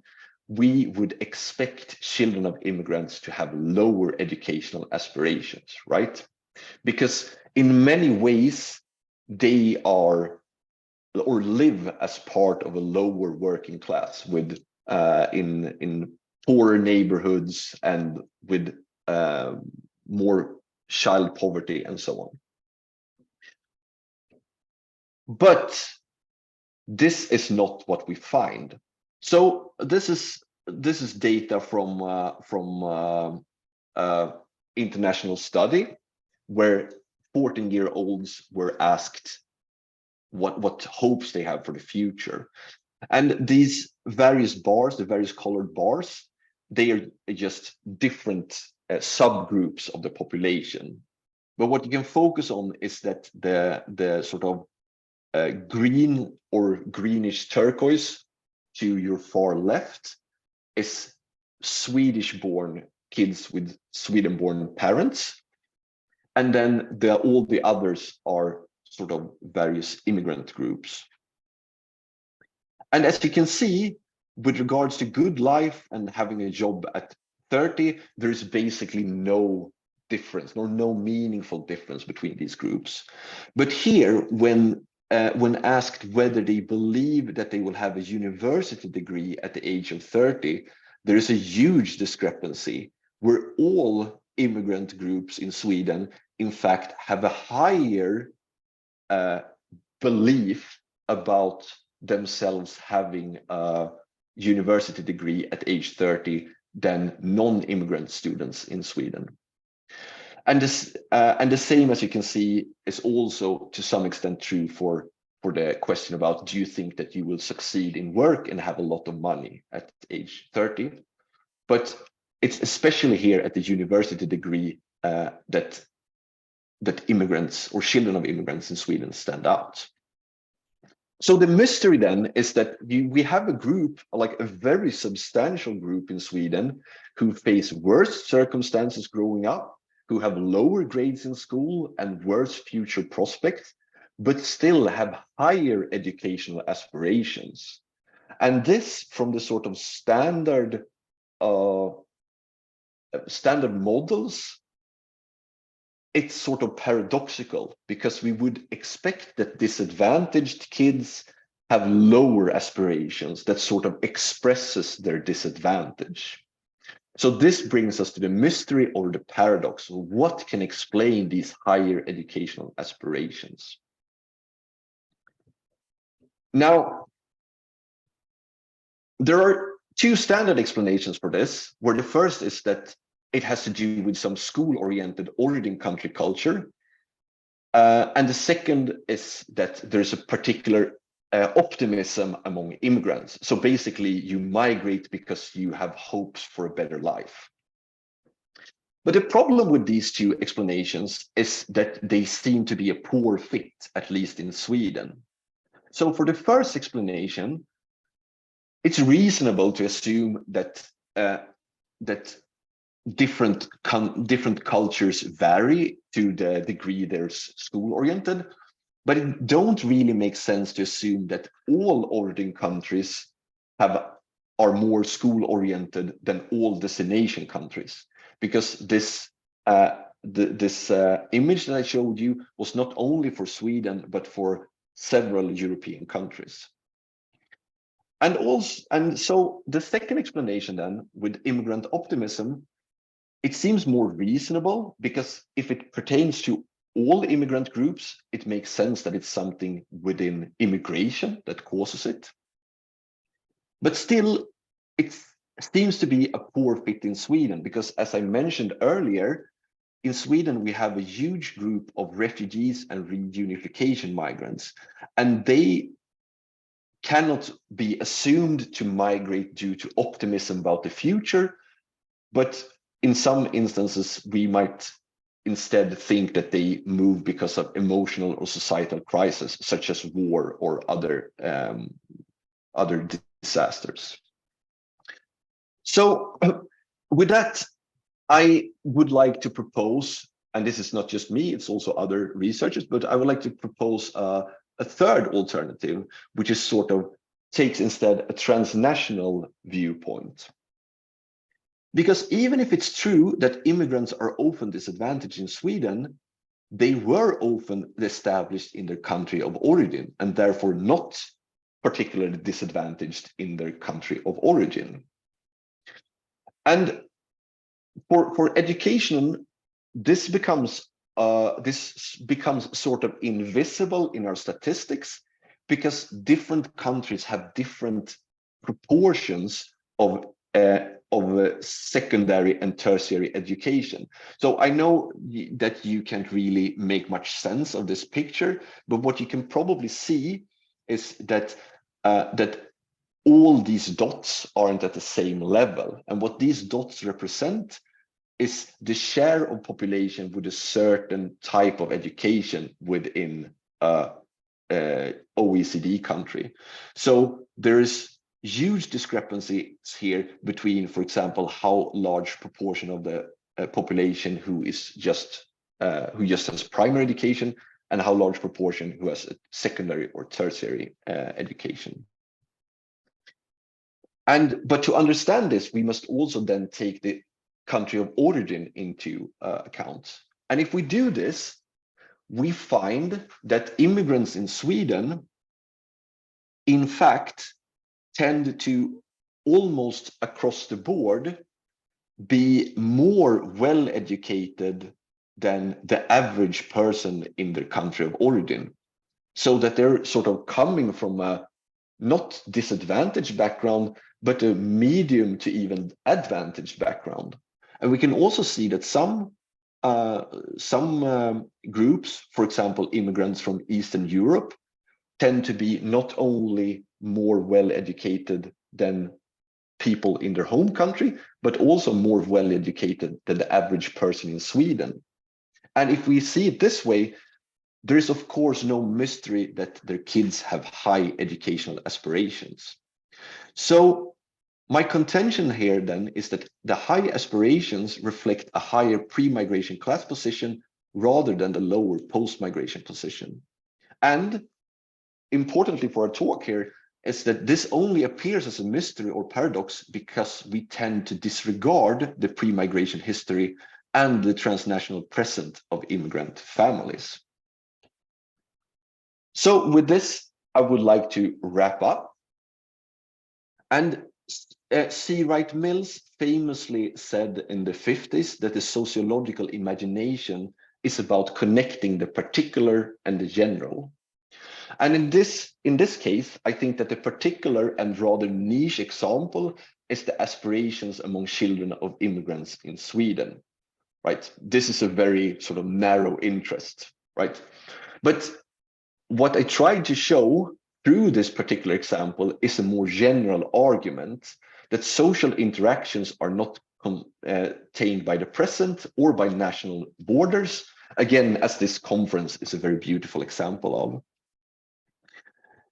we would expect children of immigrants to have lower educational aspirations, right? Because in many ways, they are or live as part of a lower working class with in poorer neighborhoods and with more child poverty and so on. But this is not what we find. So this is data from international study where 14-year-olds were asked what hopes they have for the future. And these various bars, the various colored bars, they are just different subgroups of the population. But what you can focus on is that the sort of green or greenish turquoise to your far left is Swedish-born kids with Sweden-born parents. And then all the others are sort of various immigrant groups. And as you can see, with regards to good life and having a job at 30, there is basically no difference, no meaningful difference between these groups. But here, when asked whether they believe that they will have a university degree at the age of 30, there is a huge discrepancy where all immigrant groups in Sweden, in fact, have a higher belief about themselves having a university degree at age 30 than non-immigrant students in Sweden. And the same, as you can see, is also to some extent true for the question about, do you think that you will succeed in work and have a lot of money at age 30? But it's especially here at the university degree that immigrants or children of immigrants in Sweden stand out. So the mystery then is that we have a group, like a very substantial group in Sweden, who face worse circumstances growing up, who have lower grades in school and worse future prospects, but still have higher educational aspirations. And this, from the sort of standard models, it's sort of paradoxical, because we would expect that disadvantaged kids have lower aspirations that sort of expresses their disadvantage. So this brings us to the mystery or the paradox. What can explain these higher educational aspirations? Now, there are two standard explanations for this, where the first is that it has to do with some school-oriented origin country culture. And the second is that there's a particular optimism among immigrants. So basically, you migrate because you have hopes for a better life. But the problem with these two explanations is that they seem to be a poor fit, at least in Sweden. So for the first explanation, it's reasonable to assume that different cultures vary to the degree they're school-oriented, but it don't really make sense to assume that all origin countries are more school-oriented than all destination countries, because this image that I showed you was not only for Sweden, but for several European countries. And so the second explanation then, with immigrant optimism, it seems more reasonable, because if it pertains to all immigrant groups, it makes sense that it's something within immigration that causes it. But still, it seems to be a poor fit in Sweden, because as I mentioned earlier, in Sweden, we have a huge group of refugees and reunification migrants, and they cannot be assumed to migrate due to optimism about the future, but in some instances, we might instead think that they move because of emotional or societal crisis, such as war or other disasters. So with that, I would like to propose, and this is not just me, it's also other researchers, but I would like to propose a third alternative, which is sort of takes instead a transnational viewpoint. Because even if it's true that immigrants are often disadvantaged in Sweden, they were often established in their country of origin and therefore not particularly disadvantaged in their country of origin. And for education, this becomes sort of invisible in our statistics because different countries have different proportions of secondary and tertiary education. So I know that you can't really make much sense of this picture, but what you can probably see is that that all these dots aren't at the same level. And what these dots represent is the share of population with a certain type of education within OECD country. So there is huge discrepancies here between, for example, how large proportion of the population who just has primary education and how large proportion who has a secondary or tertiary education. But to understand this, we must also then take the country of origin into account. And if we do this, we find that immigrants in Sweden, in fact, tend to almost across the board be more well-educated than the average person in their country of origin. So that they're sort of coming from a not disadvantaged background, but a medium to even advantaged background. And we can also see that some groups, for example, immigrants from Eastern Europe, tend to be not only more well-educated than people in their home country, but also more well-educated than the average person in Sweden. And if we see it this way, there is of course no mystery that their kids have high educational aspirations. So my contention here then is that the high aspirations reflect a higher pre-migration class position rather than the lower post-migration position. And importantly for our talk here is that this only appears as a mystery or paradox because we tend to disregard the pre-migration history and the transnational present of immigrant families. So with this, I would like to wrap up. And C. Wright Mills famously said in the 50s that the sociological imagination is about connecting the particular and the general. And in this case, I think that the particular and rather niche example is the aspirations among children of immigrants in Sweden, right? This is a very sort of narrow interest, right? But what I tried to show through this particular example is a more general argument that social interactions are not contained by the present or by national borders, again, as this conference is a very beautiful example of.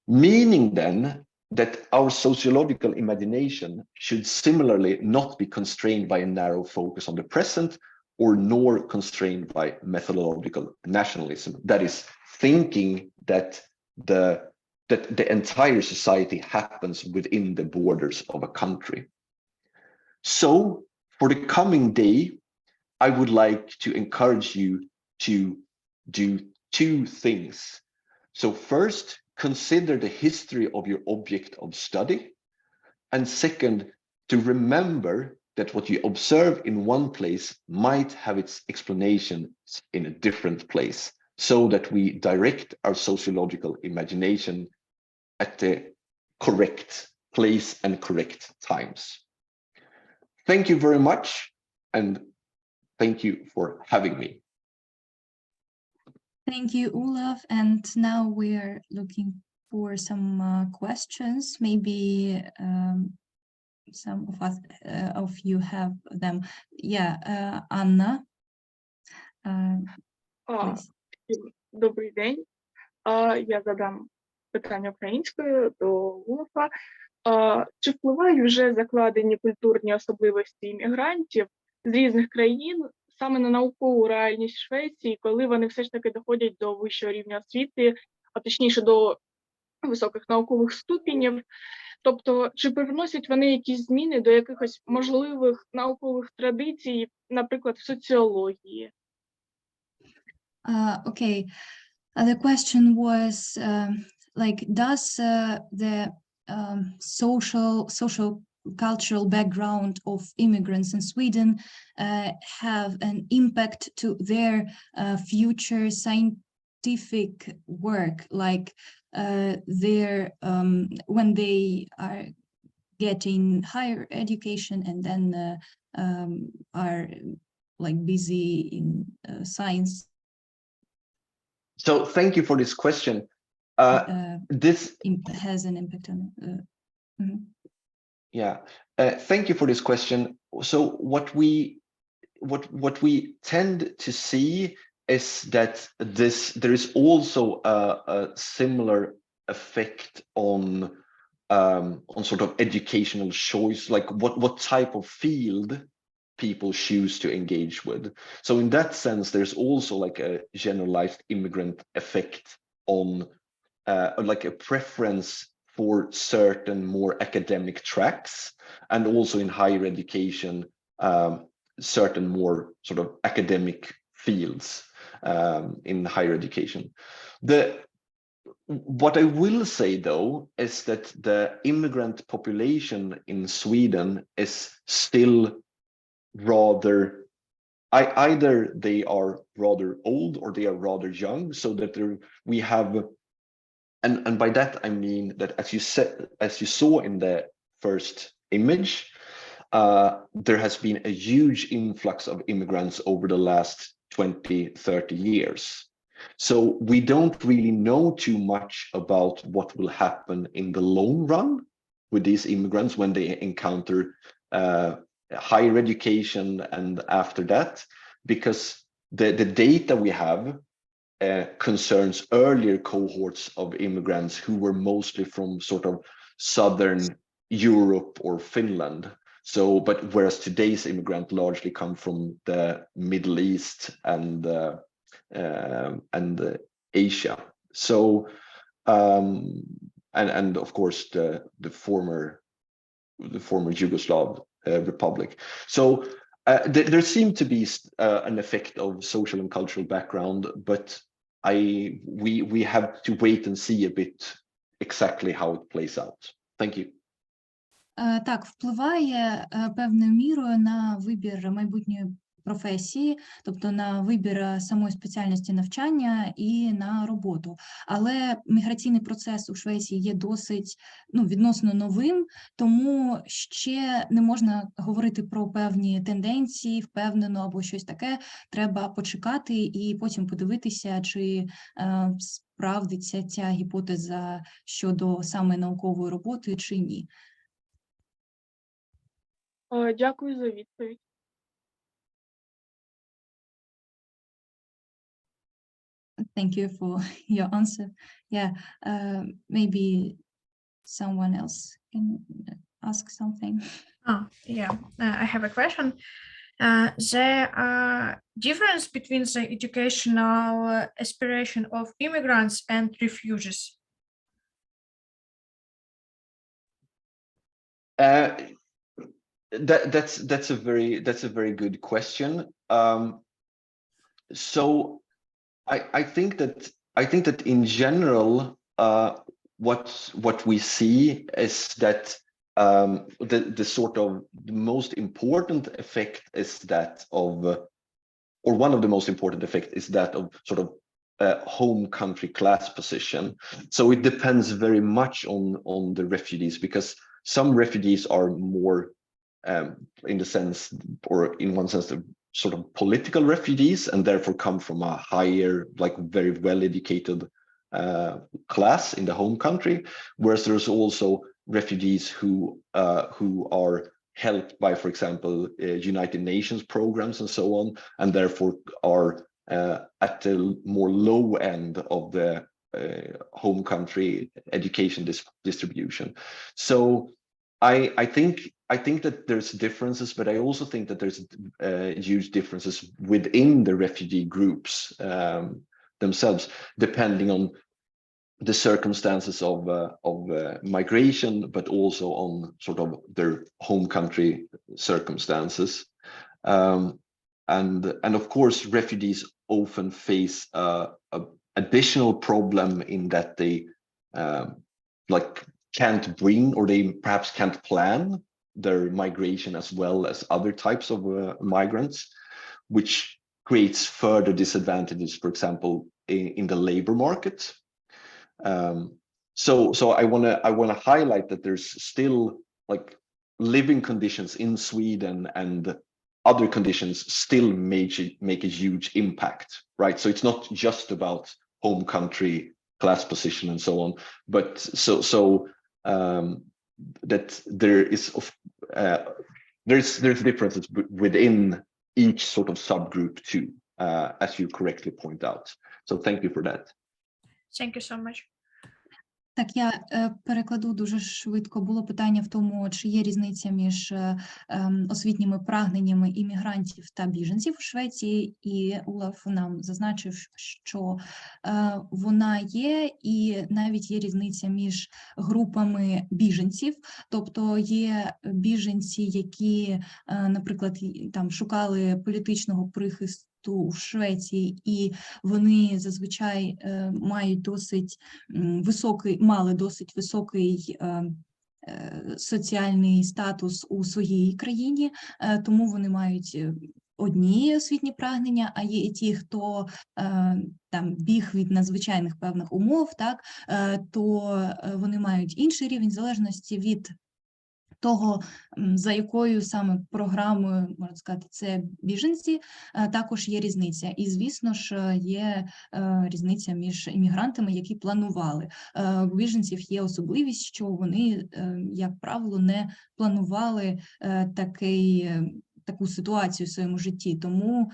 Meaning then that our sociological imagination should similarly not be constrained by a narrow focus on the present or nor constrained by methodological nationalism. That is, thinking that the entire society happens within the borders of a country. So for the coming day, I would like to encourage you to do two things. So first, consider the history of your object of study. And second, to remember that what you observe in one place might have its explanation in a different place, so that we direct our sociological imagination at the correct place and correct times. Thank you very much, and thank you for having me. Thank you, Olav. And now we're looking for some questions. Maybe some of you have them. Yeah, Anna. Please. Добрий день. Я задам питання українською до Олафа. Чи впливають вже закладені культурні особливості іммігрантів з різних країн саме на наукову реальність Швеції, коли вони все ж таки доходять до вищого рівня освіти, а точніше до високих наукових ступенів? Тобто, чи привносять вони якісь зміни до якихось можливих наукових традицій, наприклад, в соціології? Okay. The question was like, does the social cultural background of immigrants in Sweden have an impact to their future scientific work, like their when they are getting higher education and then are like busy in science? So thank you for this question. This has an impact on Yeah, thank you for this question. So what we tend to see is that there is also a similar effect on sort of educational choice, like what type of field people choose to engage with. So in that sense, there's also like a generalized immigrant effect on like a preference for certain more academic tracks, and also in higher education, certain more sort of academic fields in higher education. What I will say though is that the immigrant population in Sweden is still rather, either they are rather old or they are rather young, so that we have, and by that I mean that as you saw in the first image, there has been a huge influx of immigrants over the last 20-30 years. So we don't really know too much about what will happen in the long run with these immigrants when they encounter higher education and after that, because the data we have concerns earlier cohorts of immigrants who were mostly from sort of Southern Europe or Finland. So, but whereas today's immigrant largely come from the Middle East and Asia. So, and of course the former Yugoslav Republic. So there seemed to be an effect of social and cultural background, but we have to wait and see a bit exactly how it plays out. Thank you. Так, впливає певною мірою на вибір майбутньої професії, тобто на вибір самої спеціальності навчання і на роботу. Але міграційний процес у Швеції є досить відносно новим, тому ще не можна говорити про певні тенденції, впевнено або щось таке. Треба почекати і потім подивитися, чи справдиться ця гіпотеза щодо саме наукової роботи чи ні. Дякую за відповідь. Thank you for your answer. Yeah, maybe someone else can ask something. I have a question. The difference between the educational aspiration of immigrants and refugees? That's a very good question. So I think that in general, what we see is that the sort of the most important effect is that of, or one of the most important effect is that of sort of home country class position. So it depends very much on the refugees, because some refugees are more in the sense, or in one sense, sort of political refugees, and therefore come from a higher, like very well-educated class in the home country, whereas there's also refugees who are helped by, for example, United Nations programs and so on, and therefore are at the more low end of the home country education distribution. So I think that there's differences, but I also think that there's huge differences within the refugee groups themselves, depending on the circumstances of migration, but also on sort of their home country circumstances. And of course, refugees often face a additional problem in that they like can't bring, or they perhaps can't plan their migration as well as other types of migrants, which creates further disadvantages, for example, in the labor market. So I want to highlight that there's still like living conditions in Sweden and other conditions still make a huge impact, right? So it's not just about home country, class position, and so on, but that there is there's differences within each sort of subgroup too, as you correctly point out. So thank you for that. Thank you so much. Так, я перекладу дуже швидко. Було питання в тому, чи є різниця між освітніми прагненнями іммігрантів та біженців у Швеції, і Олаф нам зазначив, що вона є, і навіть є різниця між групами біженців, тобто є біженці, які, наприклад, там шукали політичного прихисту в Швеції, і вони зазвичай мають мали досить високий соціальний статус у своїй країні, тому вони мають одні освітні прагнення, а є і ті, хто там біг від надзвичайних певних умов, так, то вони мають інший рівень в залежності від того, за якою саме програмою, можна сказати, це біженці, також є різниця. І, звісно ж, є різниця між іммігрантами, які планували. У біженців є особливість, що вони, як правило, не планували таку ситуацію в своєму житті, тому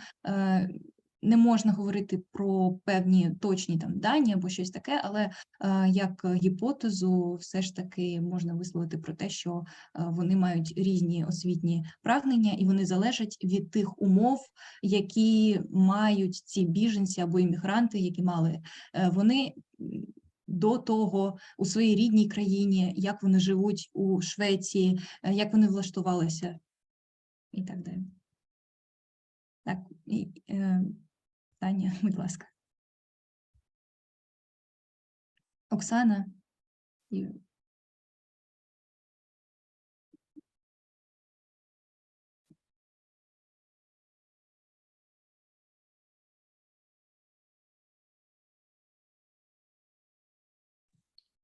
не можна говорити про певні точні там дані або щось таке, але як гіпотезу все ж таки можна висловити про те, що вони мають різні освітні прагнення, і вони залежать від тих умов, які мають ці біженці або іммігранти, які мали вони до того у своїй рідній країні, як вони живуть у Швеції, як вони влаштувалися і так далі. Так, Таня, будь ласка. Оксана.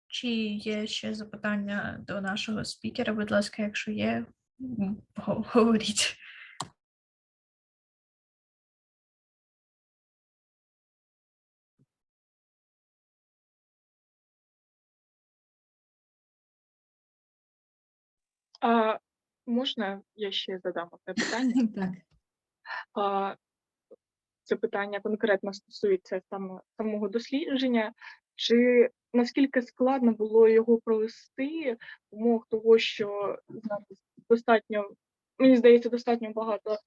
Чи є ще запитання до нашого спікера? Будь ласка, якщо є, говоріть. Можна я ще задам одне питання? Так. Це питання конкретно стосується самого дослідження. Чи наскільки складно було його провести в умовах того, що достатньо, мені здається, достатньо багато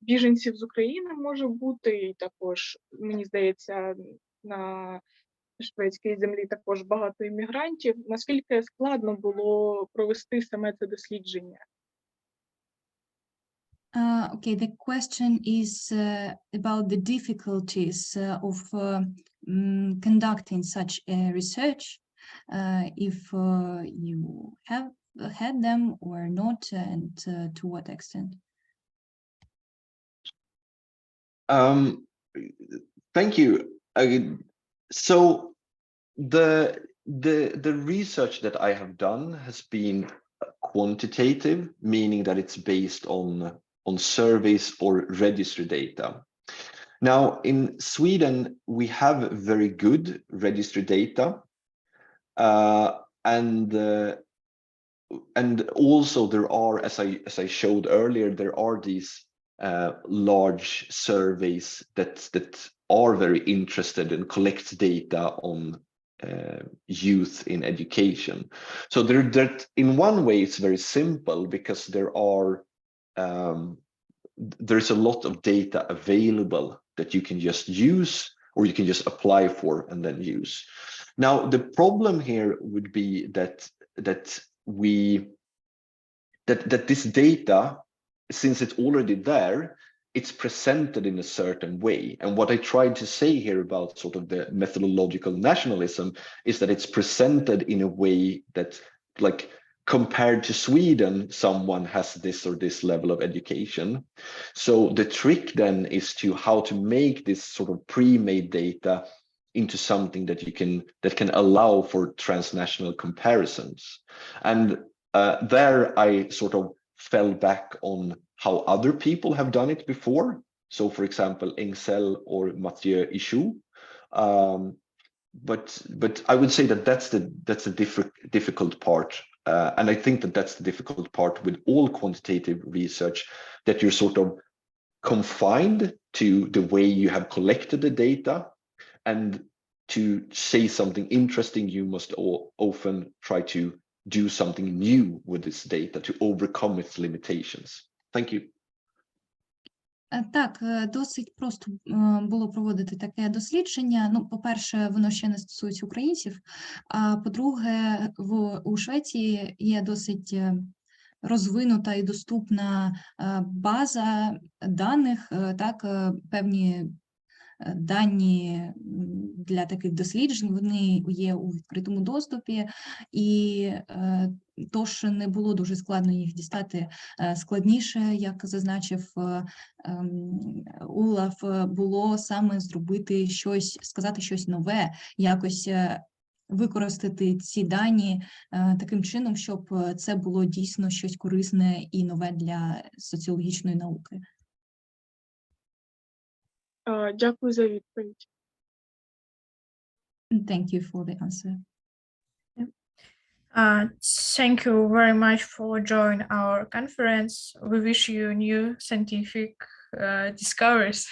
біженців з України може бути, і також, мені здається, на шведській землі також багато іммігрантів. Наскільки складно було провести саме це дослідження? Okay, the question is about the difficulties of conducting such a research, if you have had them or not, and to what extent? Thank you. So the research that I have done has been quantitative, meaning that it's based on surveys or registry data. Now, in Sweden, we have very good registry data, and also there are, as I showed earlier, there are these large surveys that are very interested and collect data youth in education. So that in one way it's very simple because there's a lot of data available that you can just use or you can just apply for and then use. Now the problem here would be that this data, since it's already there, it's presented in a certain way. And what I tried to say here about sort of the methodological nationalism is that it's presented in a way that, like, compared to Sweden, someone has this or this level of education. So the trick then is to how to make this sort of pre-made data into something that can allow for transnational comparisons. And there I sort of fell back on how other people have done it before. So for example, Engsel or Mathieu Ichou. But I would say that that's the difficult part. And I think that that's the difficult part with all quantitative research, that you're sort of confined to the way you have collected the data. And to say something interesting, you must often try to do something new with this data to overcome its limitations. Thank you. Так, досить просто було проводити таке дослідження. Ну, по-перше, воно ще не стосується українців, а по-друге, у Швеції є досить розвинута і доступна база даних, так, певні дані для таких досліджень, вони є у відкритому доступі, і тож не було дуже складно їх дістати. Складніше, як зазначив Olav, було саме зробити щось, сказати щось нове, якось використати ці дані таким чином, щоб це було дійсно щось корисне і нове для соціологічної науки. Дякую за відповідь. Thank you for the answer. Thank you very much for joining our conference. We wish you new scientific discoveries.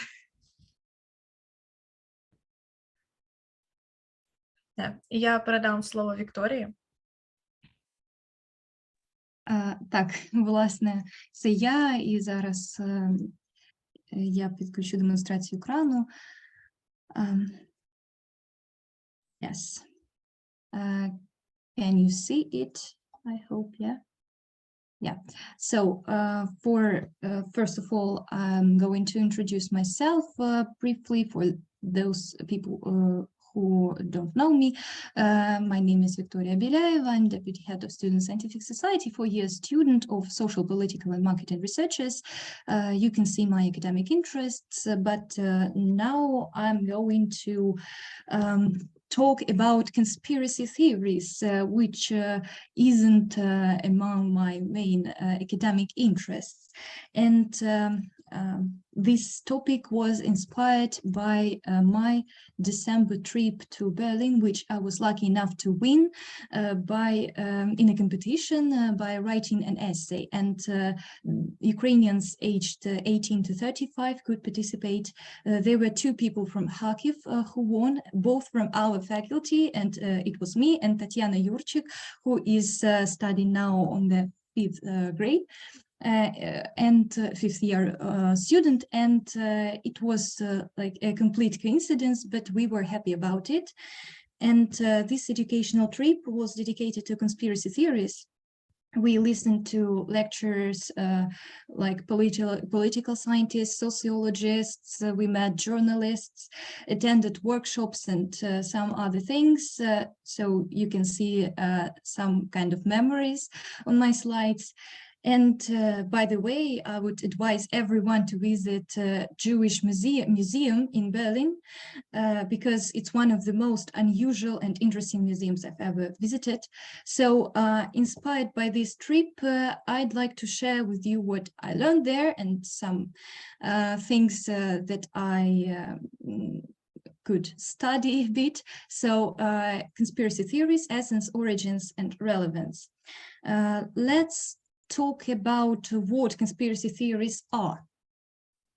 Я передам слово Вікторії. Так, власне, це я, і зараз я підключу демонстрацію екрану. Yes. Can you see it? I hope, yeah. Yeah. So first of all, I'm going to introduce myself briefly for those people who don't know me. My name is Vікторія Бєляєва. I'm Deputy Head of Student Scientific Society, 4-year student of Social, Political and Marketing Researches. You can see my academic interests, but now I'm going to talk about conspiracy theories, which isn't among my main academic interests. And this topic was inspired by my December trip to Berlin, which I was lucky enough to win in a competition by writing an essay. And Ukrainians aged 18 to 35 could participate. There were 2 people from Kharkiv who won, both from our faculty, and it was me and Tatiana Yurchik, who is studying now on the 5th grade. And 5th year student, and it was like a complete coincidence, but we were happy about it. And this educational trip was dedicated to conspiracy theories. We listened to lectures like political scientists, sociologists, we met journalists, attended workshops and some other things. So you can see some kind of memories on my slides. And by the way, I would advise everyone to visit Jewish museum in Berlin because it's one of the most unusual and interesting museums I've ever visited. So inspired by this trip, I'd like to share with you what I learned there and some things that I could study a bit. So conspiracy theories, essence, origins, and relevance. Let's talk about what conspiracy theories are.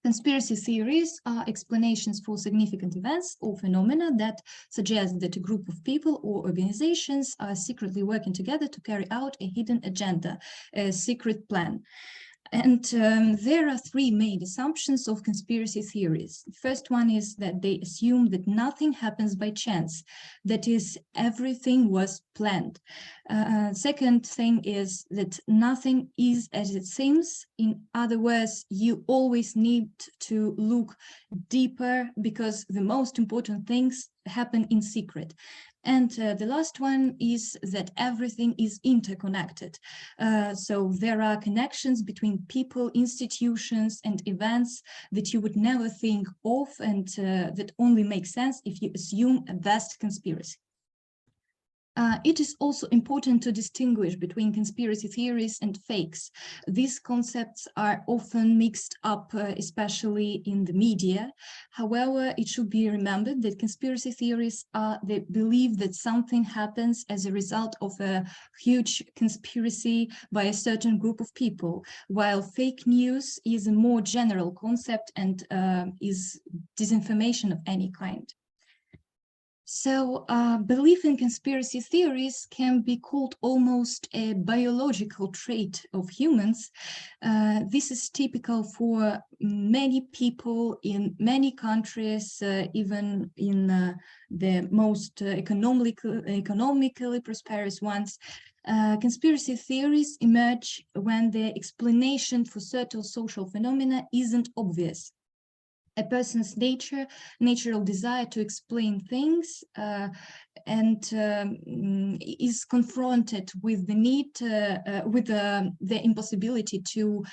Conspiracy theories are explanations for significant events or phenomena that suggest that a group of people or organizations are secretly working together to carry out a hidden agenda, a secret plan. And there are three main assumptions of conspiracy theories. The first one is that they assume that nothing happens by chance, that is, everything was planned. Second thing is that nothing is as it seems. In other words, you always need to look deeper because the most important things happen in secret. And the last one is that everything is interconnected. So there are connections between people, institutions, and events that you would never think of, and that only make sense if you assume a vast conspiracy. It is also important to distinguish between conspiracy theories and fakes. These concepts are often mixed up, especially in the media. However, it should be remembered that conspiracy theories are the belief that something happens as a result of a huge conspiracy by a certain group of people, while fake news is a more general concept and is disinformation of any kind. So belief in conspiracy theories can be called almost a biological trait of humans. This is typical for many people in many countries, even in the most economically prosperous ones. Conspiracy theories emerge when the explanation for certain social phenomena isn't obvious. A person's natural desire to explain things is confronted with the need, with the impossibility to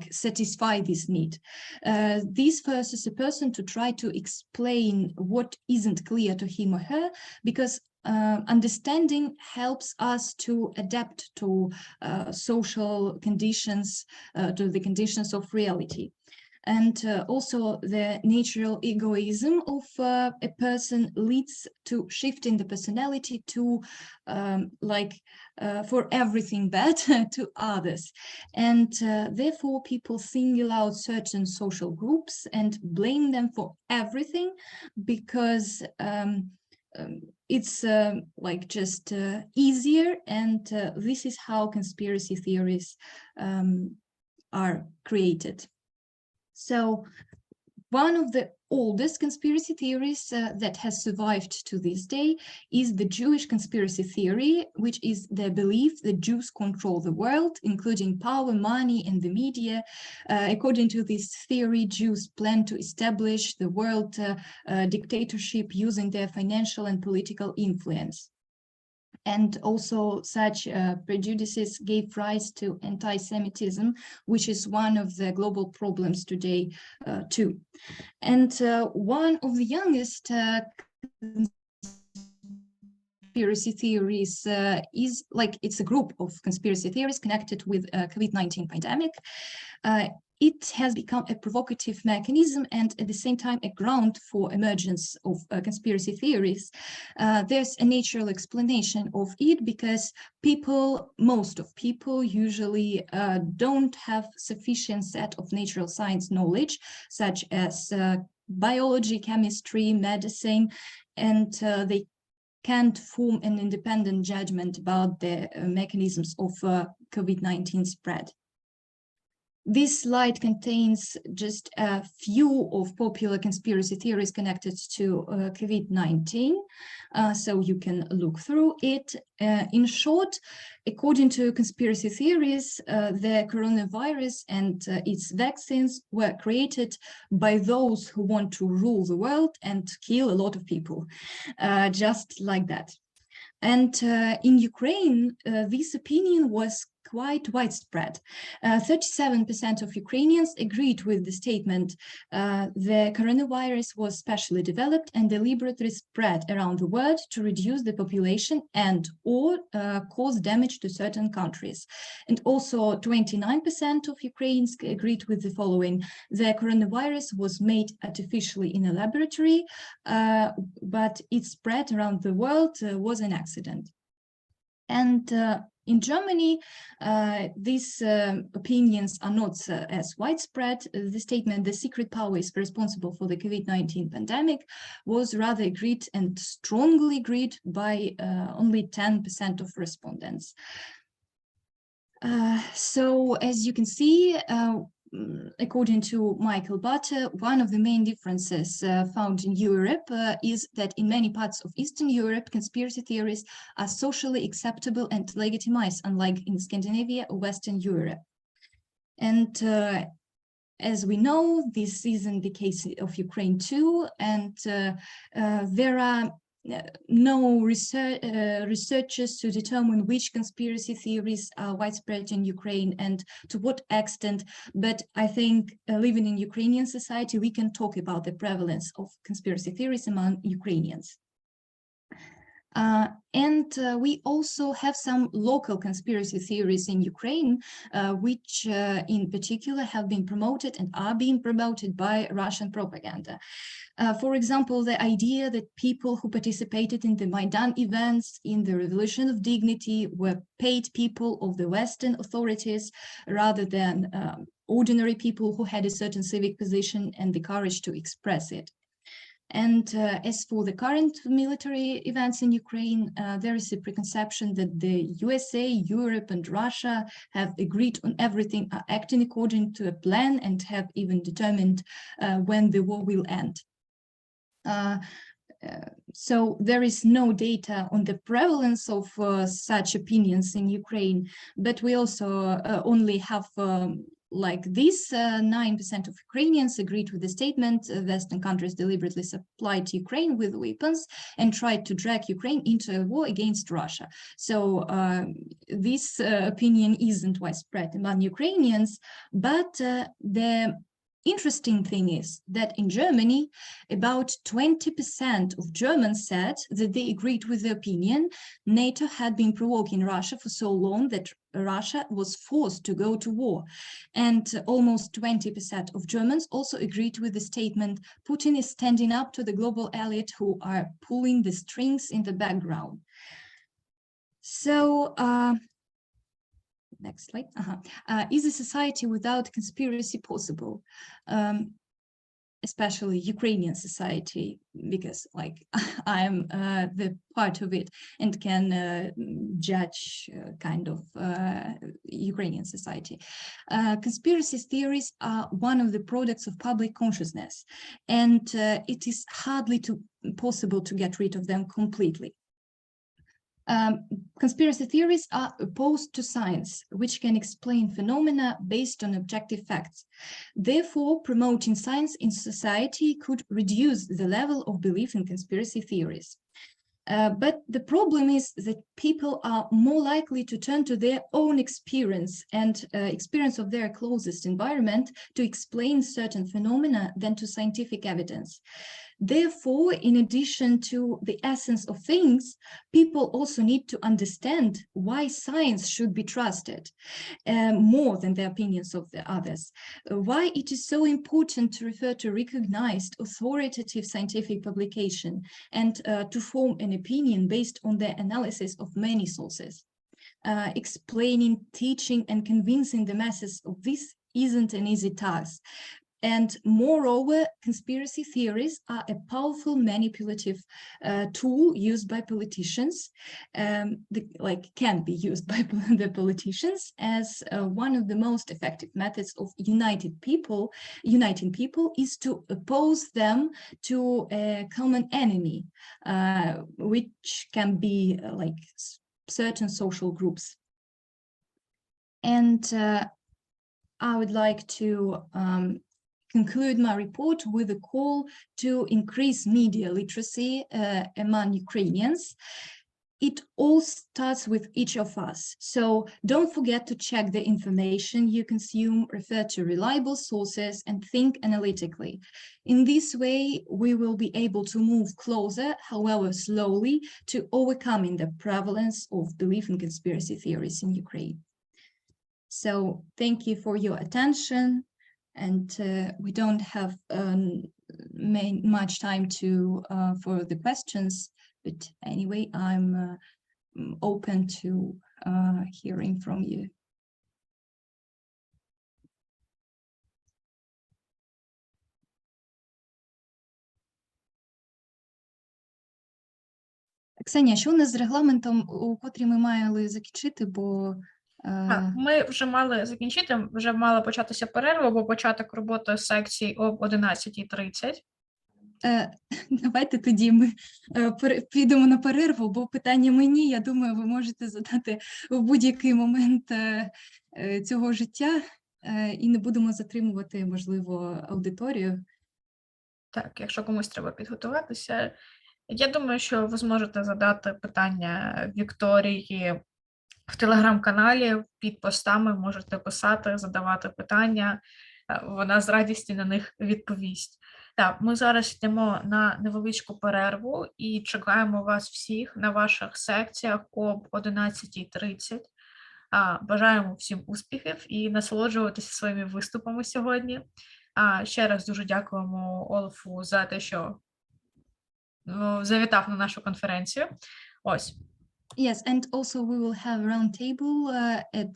satisfy this need. This forces a person to try to explain what isn't clear to him or her, because understanding helps us to adapt to social conditions, to the conditions of reality. And also the natural egoism of a person leads to shifting the personality to for everything bad to others. And therefore people single out certain social groups and blame them for everything because it's just easier, and this is how conspiracy theories are created. So one of the oldest conspiracy theories that has survived to this day is the Jewish conspiracy theory, which is the belief that Jews control the world, including power, money, and the media. According to this theory, Jews plan to establish the world dictatorship using their financial and political influence. And also such prejudices gave rise to anti-Semitism, which is one of the global problems today too. And one of the youngest conspiracy theories is it's a group of conspiracy theories connected with COVID-19 pandemic. It has become a provocative mechanism and at the same time a ground for emergence of conspiracy theories. There's a natural explanation of it because most of people usually don't have sufficient set of natural science knowledge, such as biology, chemistry, medicine, and they can't form an independent judgment about the mechanisms of COVID-19 spread. This slide contains just a few of popular conspiracy theories connected to COVID-19, so you can look through it. In short, according to conspiracy theories, the coronavirus and its vaccines were created by those who want to rule the world and kill a lot of people, just like that. And in Ukraine, this opinion was quite widespread. 37% of Ukrainians agreed with the statement the coronavirus was specially developed and deliberately spread around the world to reduce the population and or cause damage to certain countries. And also 29% of Ukrainians agreed with the following: the coronavirus was made artificially in a laboratory, but its spread around the world was an accident. And In Germany, these opinions are not as widespread. The statement, the secret power is responsible for the COVID-19 pandemic, was rather agreed and strongly agreed by only 10% of respondents. So as you can see, according to Michael Butter, one of the main differences found in Europe is that in many parts of Eastern Europe, conspiracy theories are socially acceptable and legitimized, unlike in Scandinavia or Western Europe. And as we know, this isn't the case of Ukraine too, and there are no researchers to determine which conspiracy theories are widespread in Ukraine and to what extent, but I think living in Ukrainian society, we can talk about the prevalence of conspiracy theories among Ukrainians. We also have some local conspiracy theories in Ukraine, which in particular have been promoted and are being promoted by Russian propaganda. For example, the idea that people who participated in the Maidan events, in the Revolution of Dignity, were paid people of the Western authorities rather than ordinary people who had a certain civic position and the courage to express it. And as for the current military events in Ukraine, there is a preconception that the USA, Europe, and Russia have agreed on everything, are acting according to a plan, and have even determined when the war will end. So there is no data on the prevalence of such opinions in Ukraine, but we also only have like this, 9% of Ukrainians agreed with the statement Western countries deliberately supplied Ukraine with weapons and tried to drag Ukraine into a war against Russia. So this opinion isn't widespread among Ukrainians, but the interesting thing is that in Germany, about 20% of Germans said that they agreed with the opinion NATO had been provoking Russia for so long that Russia was forced to go to war. And almost 20% of Germans also agreed with the statement Putin is standing up to the global elite who are pulling the strings in the background. So, next slide. Is a society without conspiracy possible? Especially Ukrainian society, because like I'm the part of it and can judge kind of Ukrainian society. Conspiracy theories are one of the products of public consciousness, and it is hardly possible to get rid of them completely. Conspiracy theories are opposed to science, which can explain phenomena based on objective facts. Therefore, promoting science in society could reduce the level of belief in conspiracy theories. But the problem is that people are more likely to turn to their own experience and experience of their closest environment to explain certain phenomena than to scientific evidence. Therefore, in addition to the essence of things, people also need to understand why science should be trusted more than the opinions of the others, why it is so important to refer to recognized authoritative scientific publication and to form an opinion based on the analysis of many sources. Explaining, teaching, and convincing the masses of this isn't an easy task. And moreover, conspiracy theories are a powerful manipulative tool used by politicians, can be used by the politicians as one of the most effective methods of uniting people is to oppose them to a common enemy, which can be like certain social groups. And I would like to conclude my report with a call to increase media literacy among Ukrainians. It all starts with each of us. So don't forget to check the information you consume, refer to reliable sources, and think analytically. In this way, we will be able to move closer, however slowly, to overcoming the prevalence of belief in conspiracy theories in Ukraine. So thank you for your attention. And we don't have much time for the questions, but anyway, I'm open to hearing from you. Ксенія, що у нас з регламентом, у котрій ми мали закінчити, бо... Ми вже мали закінчити, вже мала початися перерва, бо початок роботи секції об 11:30. Давайте тоді ми підемо на перерву, бо питання мені, я думаю, ви можете задати в будь-який момент цього життя і не будемо затримувати, можливо, аудиторію. Так, якщо комусь треба підготуватися. Я думаю, що ви зможете задати питання Вікторії в телеграм-каналі, під постами можете писати, задавати питання, вона з радістю на них відповість. Так, ми зараз йдемо на невеличку перерву і чекаємо вас всіх на ваших секціях об 11:30. Бажаємо всім успіхів і насолоджуватися своїми виступами сьогодні. Ще раз дуже дякуємо Олафу за те, що завітав на нашу конференцію. Ось. Yes, and also we will have a round table at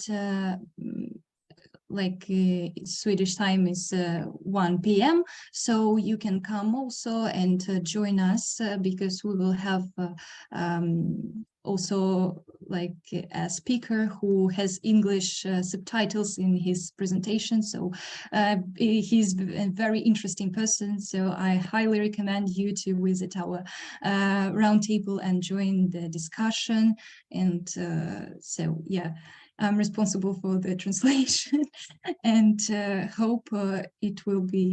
Swedish time is 1 p.m. So you can come also and join us because we will have also like a speaker who has English subtitles in his presentation. So he's a very interesting person. So I highly recommend you to visit our roundtable and join the discussion. And so, yeah, I'm responsible for the translation and hope it will be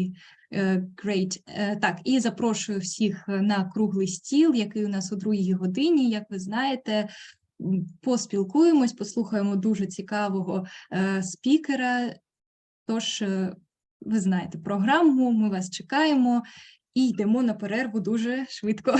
great. Так, і запрошую всіх на круглий стіл, який у нас о 2-й годині, як ви знаєте, поспілкуємось, послухаємо дуже цікавого спікера. Тож, ви знаєте програму, ми вас чекаємо і йдемо на перерву дуже швидко.